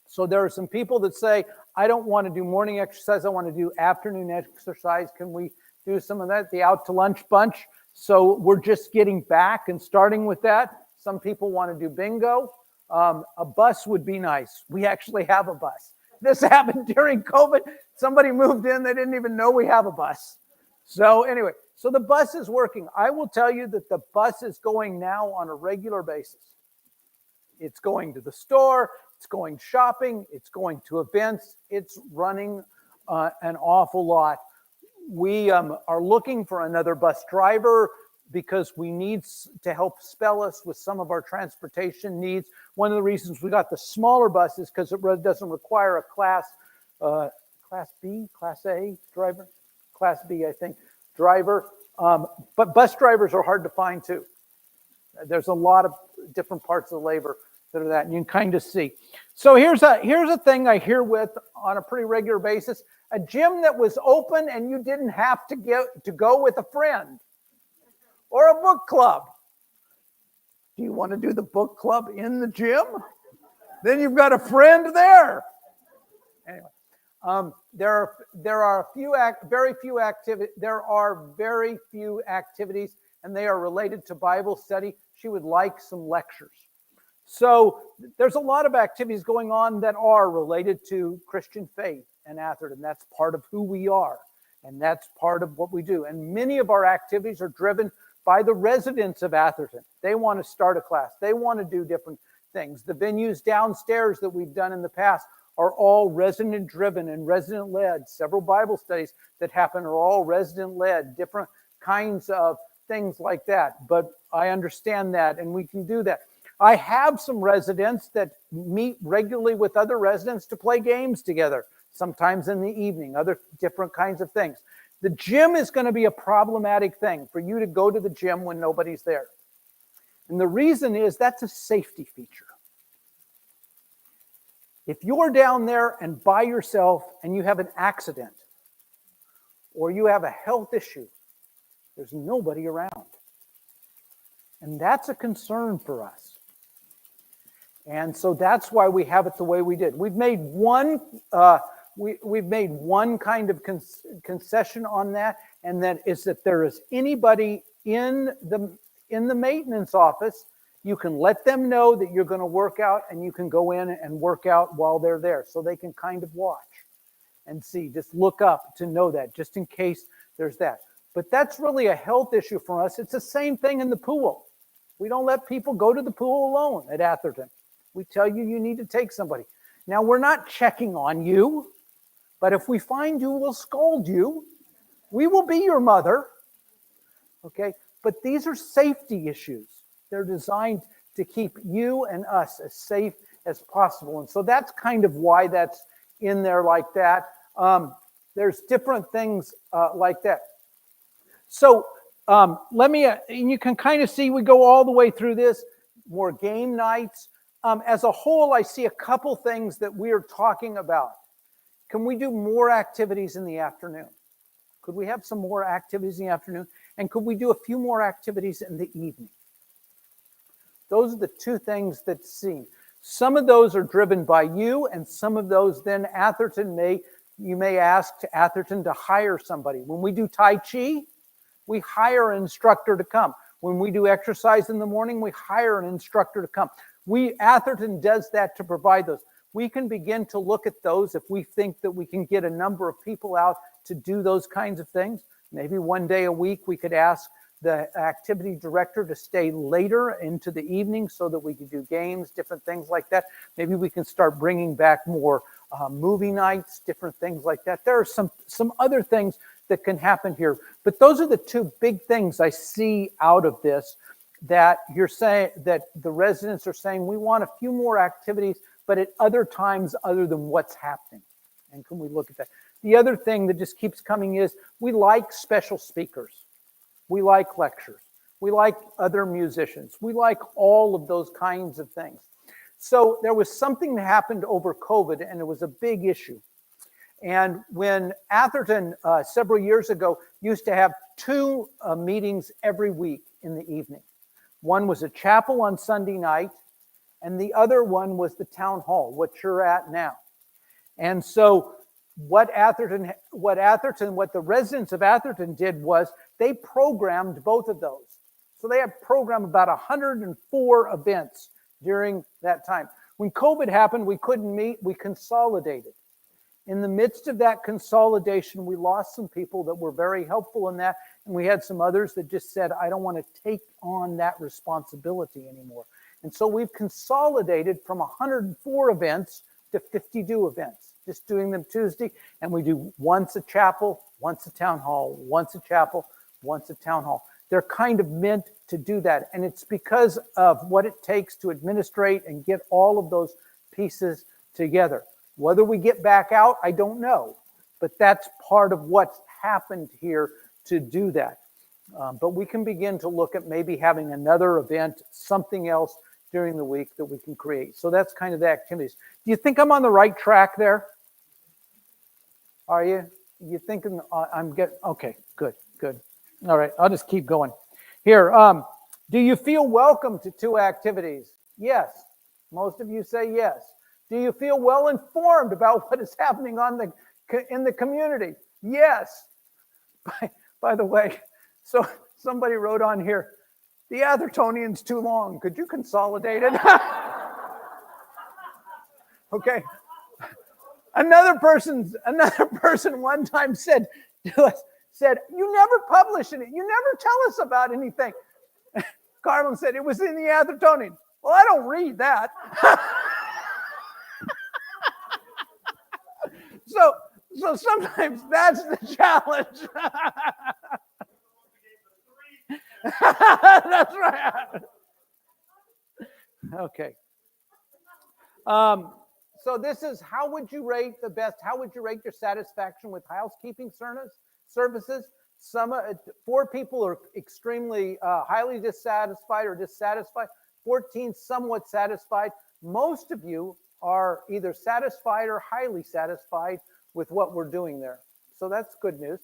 So there are some people that say, I don't want to do morning exercise, I want to do afternoon exercise. Can we do some of that? The out to lunch bunch. So we're just getting back and starting with that. Some people want to do bingo. A bus would be nice. We actually have a bus. This happened during COVID. Somebody moved in, they didn't even know we have a bus. So anyway, so the bus is working. I will tell you that the bus is going now on a regular basis. It's going to the store, it's going shopping, it's going to events, it's running an awful lot. We are looking for another bus driver because we need to help spell us with some of our transportation needs. One of the reasons we got the smaller buses because it doesn't require a class B, class A driver, class B, I think, driver. But bus drivers are hard to find too. There's a lot of different parts of the labor that are that, and you can kind of see. So here's a thing I hear with on a pretty regular basis: a gym that was open and you didn't have to go with a friend, or a book club. Do you want to do the book club in the gym? Then you've got a friend there. Anyway, there are very few activities, and they are related to Bible study. She would like some lectures. So there's a lot of activities going on that are related to Christian faith and Atherton. That's part of who we are, and that's part of what we do. And many of our activities are driven by the residents of Atherton. They want to start a class. They want to do different things. The venues downstairs that we've done in the past are all resident driven and resident led. Several Bible studies that happen are all resident led, different kinds of things like that. But I understand that, and we can do that. I have some residents that meet regularly with other residents to play games together, sometimes in the evening, other different kinds of things. The gym is going to be a problematic thing for you to go to the gym when nobody's there. And the reason is that's a safety feature. If you're down there and by yourself and you have an accident or you have a health issue, there's nobody around. And that's a concern for us. And so that's why we have it the way we did. We've made one kind of concession on that, and that is that there is anybody in the maintenance office, you can let them know that you're going to work out, and you can go in and work out while they're there, so they can kind of watch and see. Just look up to know that, just in case there's that. But that's really a health issue for us. It's the same thing in the pool. We don't let people go to the pool alone at Atherton. We tell you, you need to take somebody. Now, we're not checking on you, but if we find you, we'll scold you. We will be your mother, okay? But these are safety issues. They're designed to keep you and us as safe as possible. And so that's kind of why that's in there like that. There's different things like that. So you can kind of see we go all the way through this, more game nights. As a whole, I see a couple things that we are talking about. Can we do more activities in the afternoon? Could we have some more activities in the afternoon? And could we do a few more activities in the evening? Those are the two things that's seen. Some of those are driven by you, and some of those then you may ask to Atherton to hire somebody. When we do Tai Chi, we hire an instructor to come. When we do exercise in the morning, we hire an instructor to come. Atherton does that to provide those. We can begin to look at those if we think that we can get a number of people out to do those kinds of things. Maybe one day a week we could ask the activity director to stay later into the evening so that we could do games, different things like that. Maybe we can start bringing back more movie nights, different things like that. There are some other things that can happen here. But those are the two big things I see out of this, that you're saying, that the residents are saying, we want a few more activities, but at other times other than what's happening. And can we look at that? The other thing that just keeps coming is we like special speakers. We like lectures. We like other musicians. We like all of those kinds of things. So there was something that happened over COVID, and it was a big issue. And when Atherton, several years ago, used to have two meetings every week in the evening. One was a chapel on Sunday night, and the other one was the town hall, what you're at now. And so what the residents of Atherton did was they programmed both of those. So they had programmed about 104 events during that time. When COVID happened, we couldn't meet, we consolidated. In the midst of that consolidation, we lost some people that were very helpful in that, and we had some others that just said, I don't want to take on that responsibility anymore. And so we've consolidated from 104 events to 52 events, just doing them Tuesday, and we do once a chapel, once a town hall, once a chapel, once a town hall. They're kind of meant to do that, and it's because of what it takes to administrate and get all of those pieces together. Whether we get back out, I don't know, but that's part of what's happened here to do that. But we can begin to look at maybe having another event, something else during the week that we can create. So that's kind of the activities. Do you think I'm on the right track there? Are you? You thinking okay, good. All right, I'll just keep going. Here, do you feel welcome to two activities? Yes. Most of you say yes. Do you feel well informed about what is happening in the community? Yes. By the way, so somebody wrote on here, the Athertonian's too long. Could you consolidate it? Okay. Another person one time said to us, you never publish it. You never tell us about anything. Carlin said, it was in the Athertonian. Well, I don't read that. So sometimes that's the challenge. That's right. Okay. So this is how would you rate the best? How would you rate your satisfaction with housekeeping services? 4 people are extremely highly dissatisfied or dissatisfied. 14 somewhat satisfied. Most of you are either satisfied or highly satisfied with what we're doing there. So that's good news.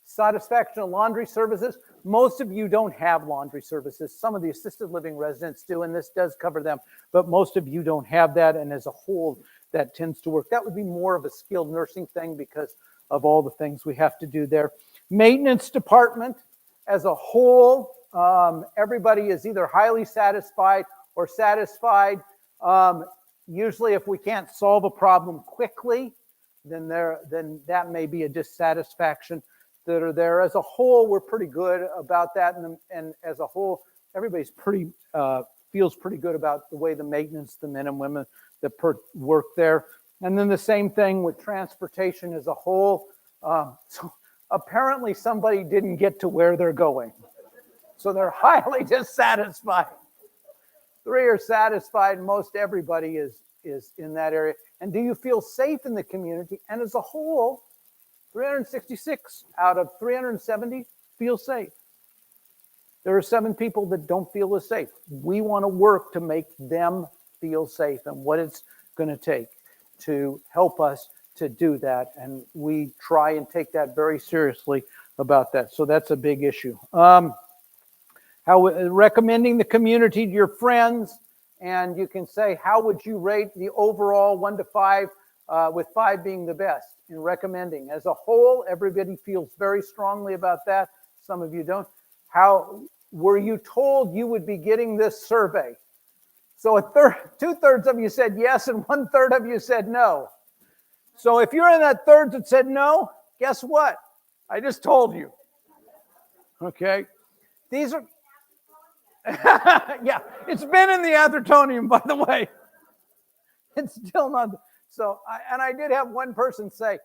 Satisfaction of laundry services. Most of you don't have laundry services. Some of the assisted living residents do, and this does cover them, but most of you don't have that, and as a whole, that tends to work. That would be more of a skilled nursing thing because of all the things we have to do there. Maintenance department, as a whole, everybody is either highly satisfied or satisfied. Usually if we can't solve a problem quickly, then that may be a dissatisfaction that are there. As a whole, we're pretty good about that, and as a whole, everybody's feels pretty good about the way the maintenance, the men and women that work there. And then the same thing with transportation as a whole. So apparently somebody didn't get to where they're going, so they're highly dissatisfied. 3 are satisfied. Most everybody is in that area. And do you feel safe in the community? And as a whole, 366 out of 370 feel safe. There are 7 people that don't feel as safe. We want to work to make them feel safe and what it's going to take to help us to do that. And we try and take that very seriously about that. So that's a big issue. Recommending the community to your friends, and you can say, how would you rate the overall 1 to 5, with 5 being the best in recommending? As a whole, everybody feels very strongly about that. Some of you don't. How were you told you would be getting this survey? So 2/3 of you said yes, and 1/3 of you said no. So if you're in that third that said no, guess what? I just told you. Okay. These are, yeah, it's been in the Athertonium, by the way. It's still not. So, I did have one person say,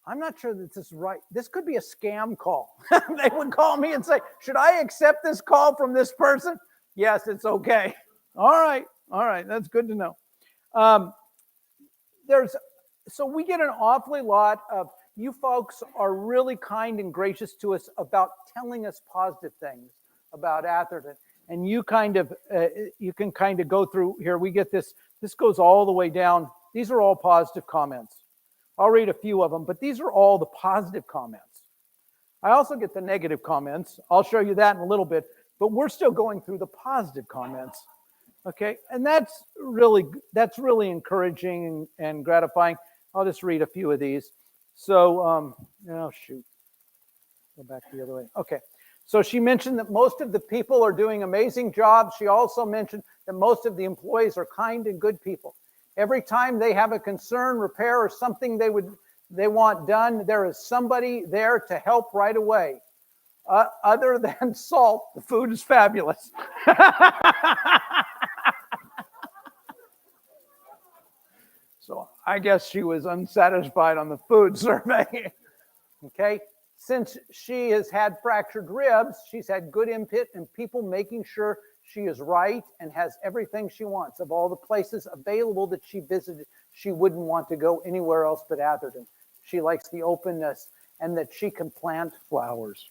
I'm not sure that this is right. This could be a scam call. They would call me and say, should I accept this call from this person? Yes, it's okay. All right. That's good to know. So we get an awfully lot of, you folks are really kind and gracious to us about telling us positive things about Atherton. And you can kind of go through here. We get this goes all the way down. These are all positive comments. I'll read a few of them, but these are all the positive comments. I also get the negative comments. I'll show you that in a little bit, but we're still going through the positive comments. Okay, and that's really encouraging and gratifying. I'll just read a few of these. So, oh shoot, go back the other way. Okay, so she mentioned that most of the people are doing amazing jobs. She also mentioned that most of the employees are kind and good people. Every time they have a concern, repair, or something they want done, there is somebody there to help right away. Other than salt, the food is fabulous. So I guess she was unsatisfied on the food survey. Okay. Since she has had fractured ribs, she's had good input and people making sure she is right and has everything she wants. Of all the places available that she visited, she wouldn't want to go anywhere else but Atherton. She likes the openness and that she can plant flowers.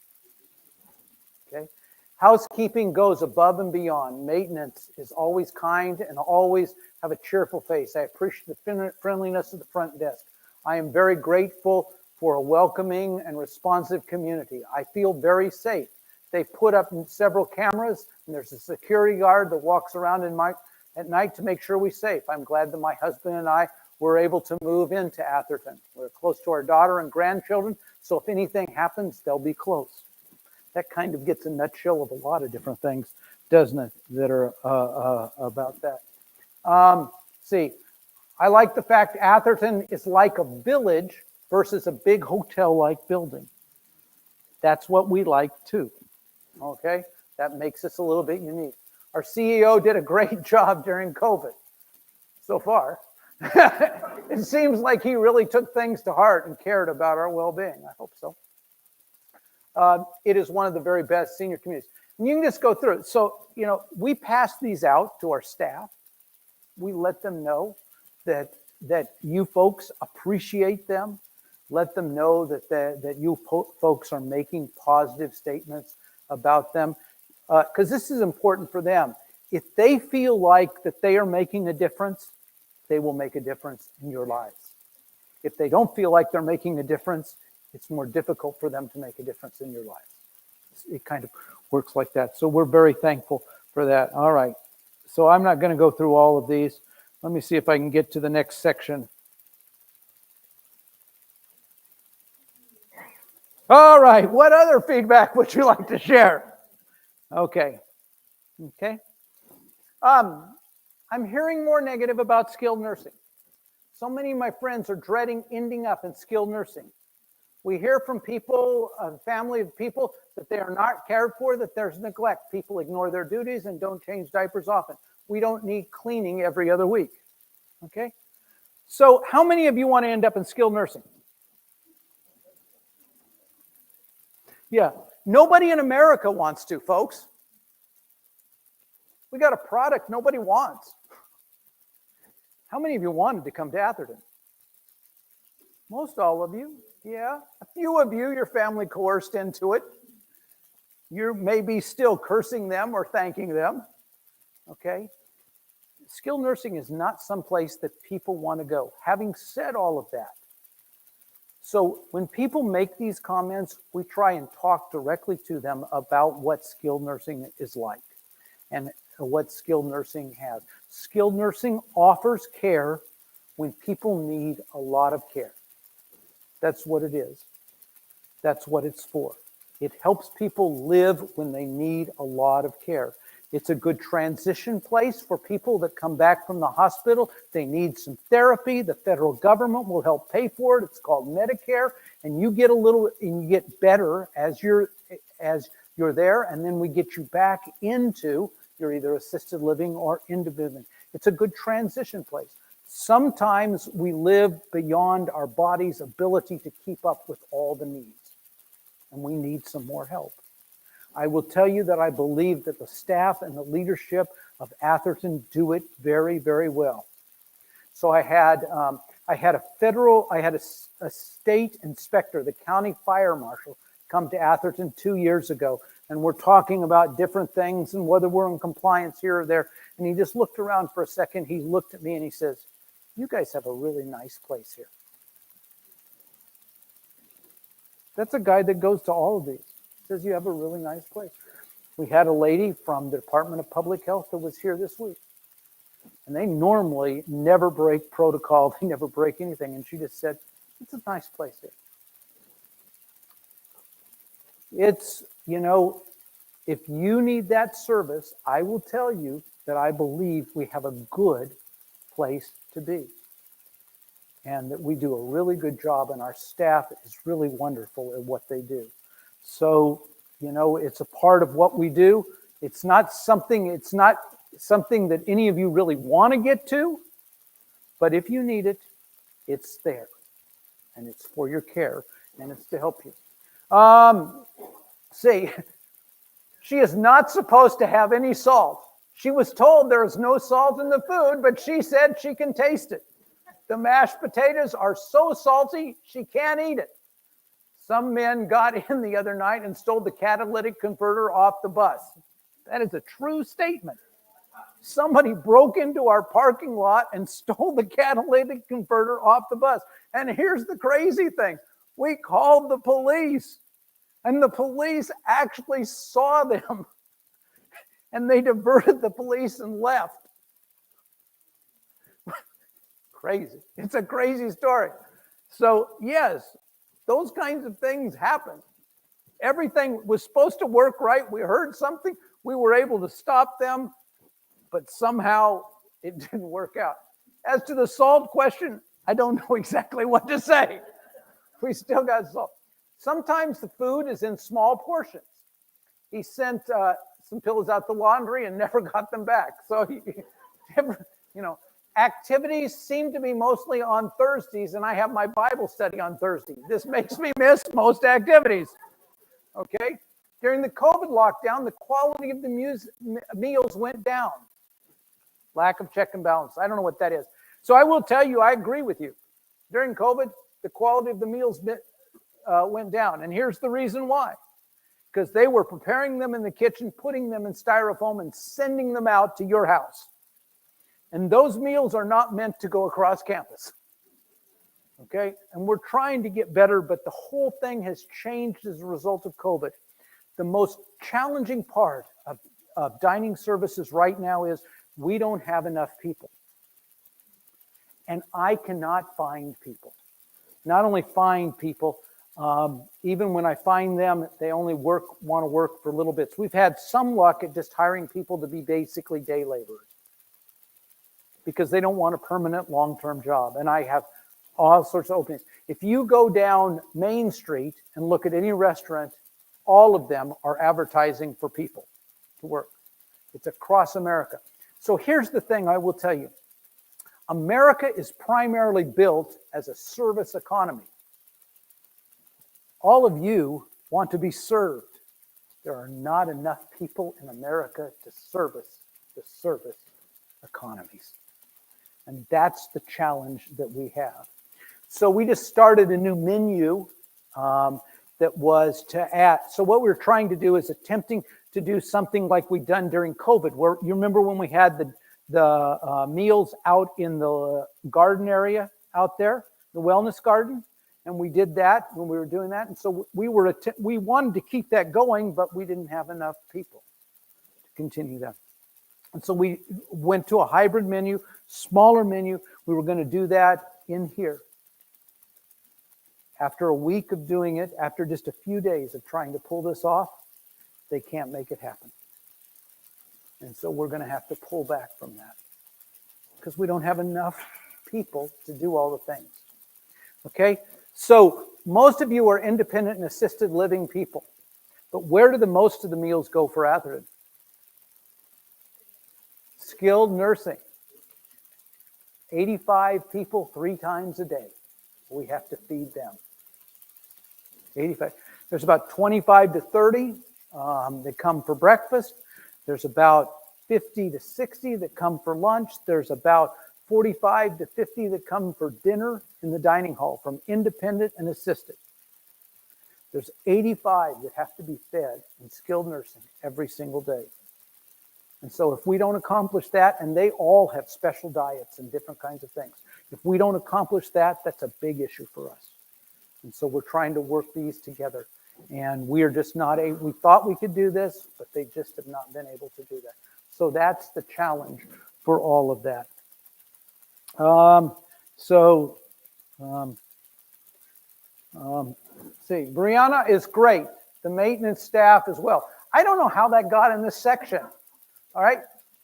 Okay. Housekeeping goes above and beyond. Maintenance is always kind and always have a cheerful face. I appreciate the friendliness of the front desk. I am very grateful for a welcoming and responsive community. I feel very safe. They put up several cameras, and there's a security guard that walks around at night to make sure we're safe. I'm glad that my husband and I were able to move into Atherton. We're close to our daughter and grandchildren, so if anything happens, they'll be close. That kind of gets a nutshell of a lot of different things, doesn't it, that are about that. See, I like the fact Atherton is like a village versus a big hotel-like building. That's what we like too, okay? That makes us a little bit unique. Our CEO did a great job during COVID so far. It seems like he really took things to heart and cared about our well-being. I hope so. It is one of the very best senior communities. And you can just go through it. So, we pass these out to our staff. We let them know that you folks appreciate them. Let them know that you folks are making positive statements about them, because this is important for them. If they feel like that they are making a difference, they will make a difference in your lives. If they don't feel like they're making a difference, it's more difficult for them to make a difference in your lives. It kind of works like that. So we're very thankful for that. All right. So I'm not going to go through all of these. Let me see if I can get to the next section. All right. What other feedback would you like to share? Okay. I'm hearing more negative about skilled nursing. So many of my friends are dreading ending up in skilled nursing. We hear from people, a family of people, that they are not cared for, that there's neglect. People ignore their duties and don't change diapers often. We don't need cleaning every other week. Okay? So how many of you want to end up in skilled nursing? Yeah. Nobody in America wants to, folks. We got a product nobody wants. How many of you wanted to come to Atherton? Most all of you. Yeah. A few of you, your family coerced into it. You may be still cursing them or thanking them. Okay? Skilled nursing is not someplace that people want to go. Having said all of that, so when people make these comments, we try and talk directly to them about what skilled nursing is like and what skilled nursing has. Skilled nursing offers care when people need a lot of care. That's what it is. That's what it's for. It helps people live when they need a lot of care. It's a good transition place for people that come back from the hospital. They need some therapy. The federal government will help pay for it. It's called Medicare, and you get better as you're there, and then we get you back into your either assisted living or independent. It's a good transition place. Sometimes we live beyond our body's ability to keep up with all the needs, and we need some more help. I will tell you that I believe that the staff and the leadership of Atherton do it very, very well. So I had a state inspector, the county fire marshal, come to Atherton 2 years ago, and we're talking about different things and whether we're in compliance here or there. And he just looked around for a second. He looked at me and he says, "You guys have a really nice place here." That's a guy that goes to all of these. Says you have a really nice place. We had a lady from the Department of Public Health that was here this week. And they normally never break protocol. They never break anything. And she just said, it's a nice place here. It's, if you need that service, I will tell you that I believe we have a good place to be. And that we do a really good job, and our staff is really wonderful at what they do. So, it's a part of what we do. It's not something that any of you really want to get to, but if you need it, it's there. And it's for your care, and it's to help you. See, she is not supposed to have any salt. She was told there is no salt in the food, but she said she can taste it. The mashed potatoes are so salty, she can't eat it. Some men got in the other night and stole the catalytic converter off the bus. That is a true statement. Somebody broke into our parking lot and stole the catalytic converter off the bus. And here's the crazy thing. We called the police, and the police actually saw them, and they diverted the police and left. Crazy. It's a crazy story. So, yes, those kinds of things happen. Everything was supposed to work right. We heard something. We were able to stop them, but somehow it didn't work out. As to the salt question, I don't know exactly what to say. We still got salt. Sometimes the food is in small portions. He sent some pillows out the laundry and never got them back. So, activities seem to be mostly on Thursdays, and I have my Bible study on Thursday. This makes me miss most activities. Okay? During the COVID lockdown, the quality of the meals went down. Lack of check and balance. I don't know what that is. So I will tell you, I agree with you. During COVID, the quality of the meals went down. And here's the reason why. Because they were preparing them in the kitchen, putting them in styrofoam, and sending them out to your house. And those meals are not meant to go across campus. Okay? And we're trying to get better, but the whole thing has changed as a result of COVID. The most challenging part of dining services right now is we don't have enough people. And I cannot find people. Not only find people, even when I find them, they only want to work for little bits. We've had some luck at just hiring people to be basically day laborers because they don't want a permanent long-term job. And I have all sorts of openings. If you go down Main Street and look at any restaurant, all of them are advertising for people to work. It's across America. So here's the thing I will tell you. America is primarily built as a service economy. All of you want to be served. There are not enough people in America to service the service economies. And that's the challenge that we have. So we just started a new menu that was to add. So what we were trying to do is attempting to do something like we done during COVID, where you remember when we had the meals out in the garden area out there, the wellness garden, and we did that when we were doing that. And so we wanted to keep that going, but we didn't have enough people to continue that. And so we went to a hybrid menu, smaller menu. We were going to do that in here. After a week of doing it, after just a few days of trying to pull this off, they can't make it happen. And so we're going to have to pull back from that because we don't have enough people to do all the things. Okay? So most of you are independent and assisted living people. But where do the most of the meals go for Atherton? Skilled nursing. 85 people 3 times a day. We have to feed them. 85. There's about 25 to 30 that come for breakfast. There's about 50 to 60 that come for lunch. There's about 45 to 50 that come for dinner in the dining hall from independent and assisted. There's 85 that have to be fed in skilled nursing every single day. And so if we don't accomplish that, and they all have special diets and different kinds of things, if we don't accomplish that, that's a big issue for us. And so we're trying to work these together. And we are just not able, we thought we could do this, but they just have not been able to do that. So that's the challenge for all of that. See, Brianna is great. The maintenance staff as well. I don't know how that got in this section. All right,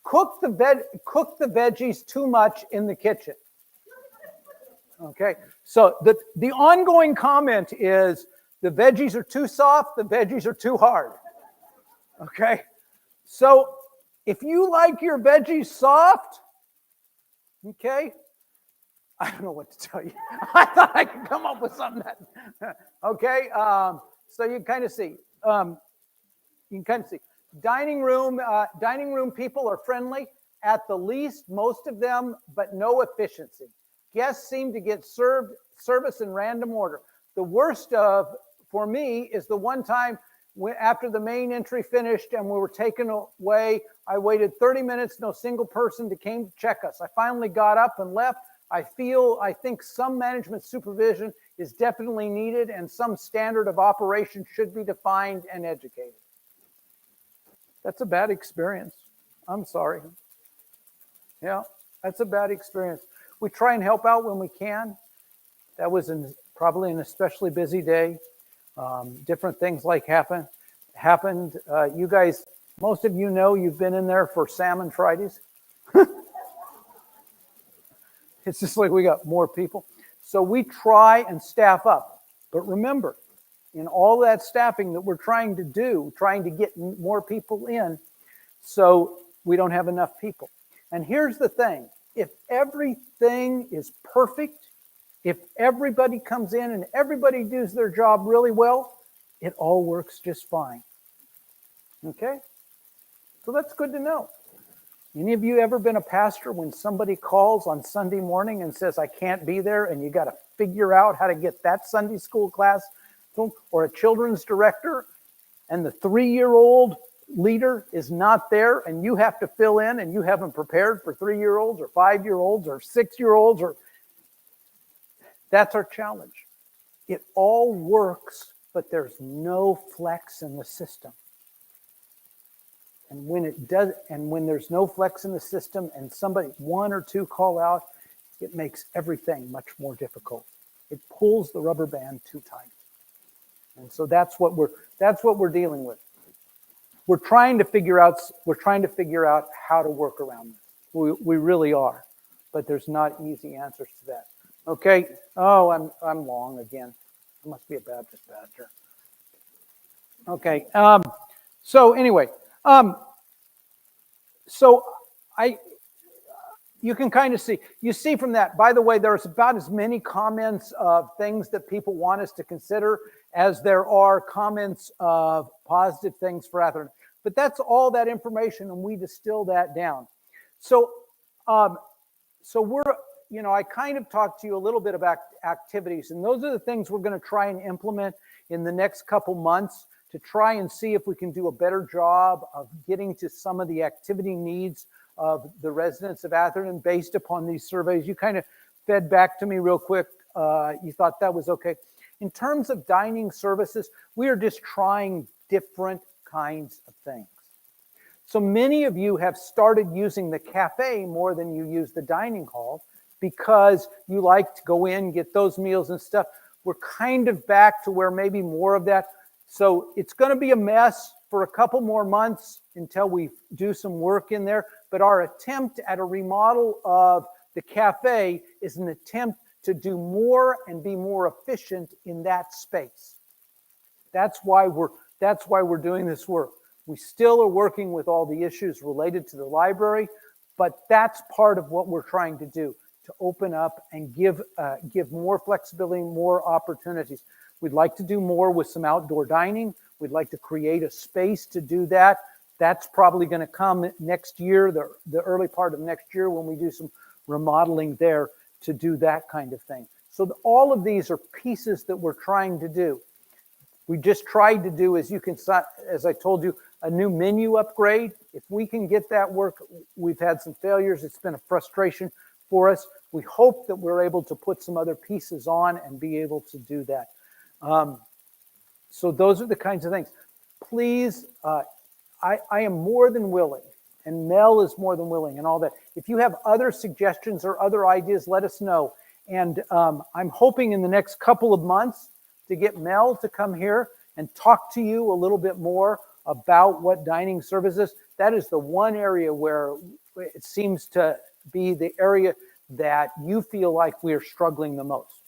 cook the veggies too much in the kitchen. Okay, so the ongoing comment is the veggies are too soft, the veggies are too hard. Okay, so if you like your veggies soft, okay, I don't know what to tell you. I thought I could come up with something that, okay, so you kind of see, Dining room people are friendly, at the least, most of them, but no efficiency. Guests seem to get service in random order. The worst for me is the one time after the main entry finished and we were taken away, I waited 30 minutes, no single person came to check us. I finally got up and left. I think some management supervision is definitely needed and some standard of operation should be defined and educated. That's a bad experience. I'm sorry. Yeah, that's a bad experience. We try and help out when we can. That was probably an especially busy day. Different things like happened. You guys, most of you know you've been in there for Salmon Fridays. It's just like we got more people. So we try and staff up. But remember, in all that staffing that we're trying to do, trying to get more people in, so we don't have enough people. And here's the thing. If everything is perfect, if everybody comes in and everybody does their job really well, it all works just fine. Okay? So that's good to know. Any of you ever been a pastor when somebody calls on Sunday morning and says, I can't be there, and you got to figure out how to get that Sunday school class, or a children's director, and the 3-year-old leader is not there, and you have to fill in, and you haven't prepared for 3-year-olds or 5-year-olds or 6-year-olds, or that's our challenge. It all works, but there's no flex in the system. And when it does, and when there's no flex in the system and somebody, 1 or 2 call out, it makes everything much more difficult. It pulls the rubber band too tight. And so that's what we're dealing with. We're trying to figure out how to work around this. We really are, but there's not easy answers to that. Okay. Oh, I'm long again. I must be a Baptist pastor. Okay. So anyway, so you can kind of see, you see from that, by the way, there's about as many comments of things that people want us to consider as there are comments of positive things for Atherton. But that's all that information, and we distill that down. So, I kind of talked to you a little bit about activities, and those are the things we're going to try and implement in the next couple months to try and see if we can do a better job of getting to some of the activity needs of the residents of Atherton based upon these surveys. You kind of fed back to me real quick. You thought that was okay. In terms of dining services, we are just trying different kinds of things. So many of you have started using the cafe more than you use the dining hall because you like to go in, get those meals and stuff. We're kind of back to where maybe more of that. So it's going to be a mess for a couple more months until we do some work in there. But our attempt at a remodel of the cafe is an attempt to do more and be more efficient in that space. That's why we're doing this work. We still are working with all the issues related to the library, but that's part of what we're trying to do, to open up and give more flexibility, more opportunities. We'd like to do more with some outdoor dining. We'd like to create a space to do that. That's probably going to come next year, the early part of next year, when we do some remodeling there to do that kind of thing. So all of these are pieces that we're trying to do. We just tried to do, as I told you, a new menu upgrade. If we can get that work, we've had some failures. It's been a frustration for us. We hope that we're able to put some other pieces on and be able to do that. So those are the kinds of things. Please, I am more than willing, and Mel is more than willing and all that. If you have other suggestions or other ideas, let us know. And I'm hoping in the next couple of months to get Mel to come here and talk to you a little bit more about what dining services. That is the one area where it seems to be the area that you feel like we are struggling the most.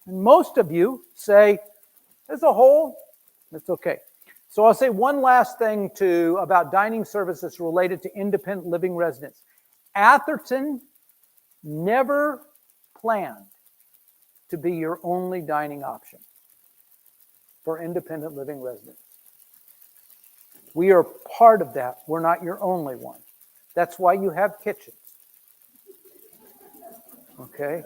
And most of you say, as a whole, it's okay. So I'll say one last thing about dining services related to independent living residents. Atherton never planned to be your only dining option for independent living residents. We are part of that. We're not your only one. That's why you have kitchens. Okay?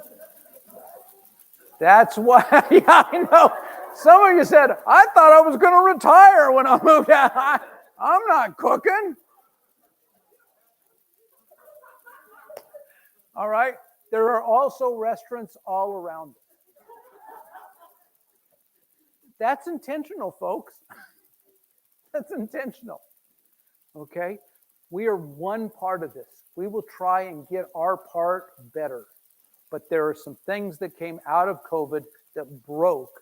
That's why, yeah, I know. Some of you said, I thought I was going to retire when I moved out. I'm not cooking. All right? There are also restaurants all around us. That's intentional, folks. That's intentional. Okay? We are one part of this. We will try and get our part better. But there are some things that came out of COVID that broke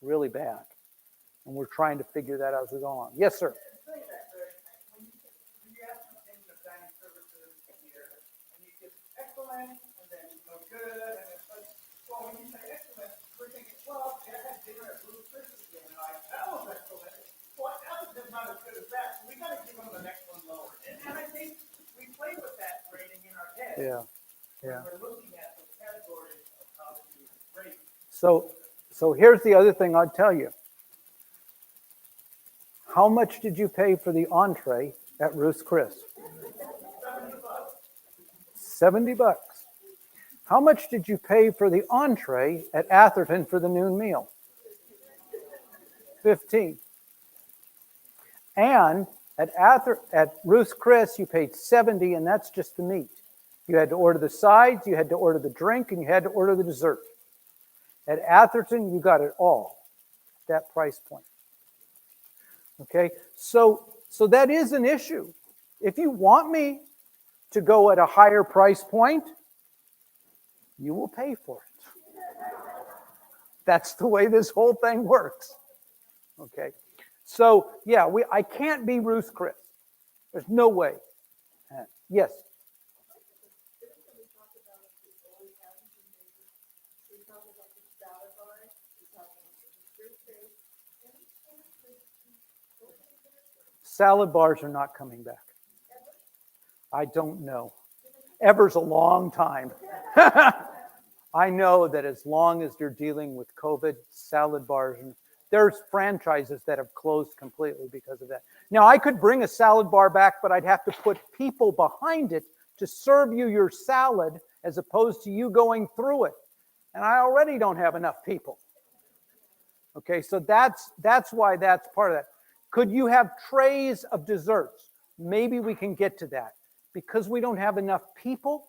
really bad. And we're trying to figure that out as we go along. Yes, sir. When you ask them things of dining services here, and you get excellent, and then good, and it's like, well, when you say excellent, we're thinking, well, I had dinner at Blue Christmas the other night. That was excellent. Well, that was just not as good as that. So we got to give them the next one lower. And I think we play with that rating in our head. Yeah. So here's the other thing I'd tell you. How much did you pay for the entree at Ruth's Chris? $70. How much did you pay for the entree at Atherton for the noon meal? $15. And at Ruth's Chris, you paid $70, and that's just the meat. You had to order the sides, you had to order the drink, and you had to order the dessert. At Atherton, you got it all at that price point. Okay, so that is an issue. If you want me to go at a higher price point, you will pay for it. That's the way this whole thing works. Okay, so yeah, I can't be Ruth's Chris. There's no way. Yes. Salad bars are not coming back. I don't know. Ever's a long time. I know that as long as you're dealing with COVID, salad bars, and there's franchises that have closed completely because of that. Now, I could bring a salad bar back, but I'd have to put people behind it to serve you your salad as opposed to you going through it. And I already don't have enough people. Okay, so that's why that's part of that. Could you have trays of desserts? Maybe we can get to that. Because we don't have enough people,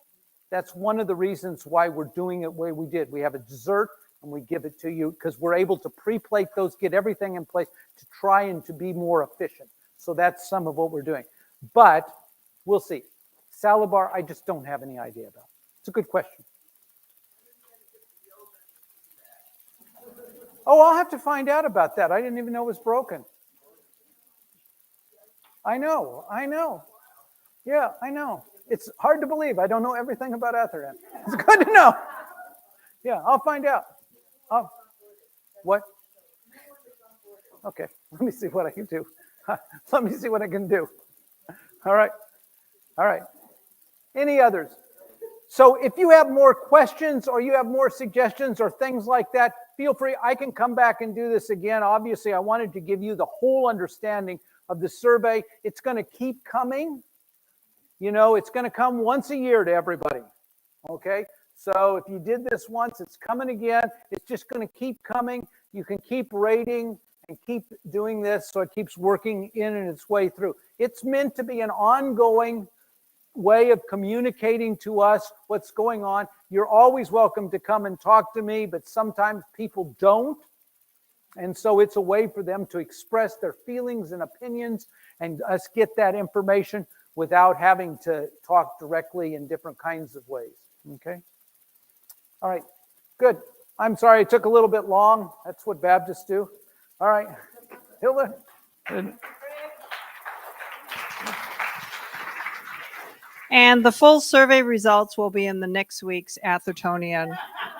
that's one of the reasons why we're doing it the way we did. We have a dessert and we give it to you because we're able to pre-plate those, get everything in place to try and to be more efficient. So that's some of what we're doing. But we'll see. Salad bar, I just don't have any idea about. It's a good question. Oh, I'll have to find out about that. I didn't even know it was broken. I know. Yeah, I know. It's hard to believe. I don't know everything about Atherton. It's good to know. Yeah, I'll find out. What? Okay, let me see what I can do. Let me see what I can do. All right. Any others? So if you have more questions or you have more suggestions or things like that, feel free. I can come back and do this again. Obviously, I wanted to give you the whole understanding of the survey. It's going to keep coming. You know, it's going to come once a year to everybody. Okay? So if you did this once, it's coming again. It's just going to keep coming. You can keep rating and keep doing this so it keeps working in and its way through. It's meant to be an ongoing way of communicating to us what's going on. You're always welcome to come and talk to me, but sometimes people don't. And so it's a way for them to express their feelings and opinions and us get that information without having to talk directly in different kinds of ways. Okay? All right. Good. I'm sorry it took a little bit long. That's what Baptists do. All right. Hilda? And the full survey results will be in the next week's Athertonian.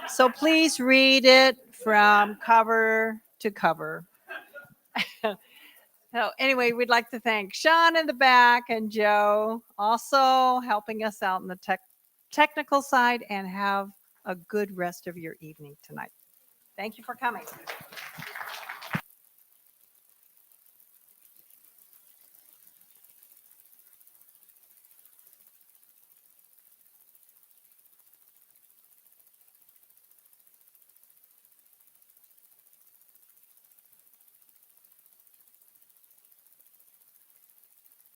So please read it from cover to cover. So anyway, we'd like to thank Sean in the back and Joe also helping us out in the technical side, and have a good rest of your evening tonight. Thank you for coming.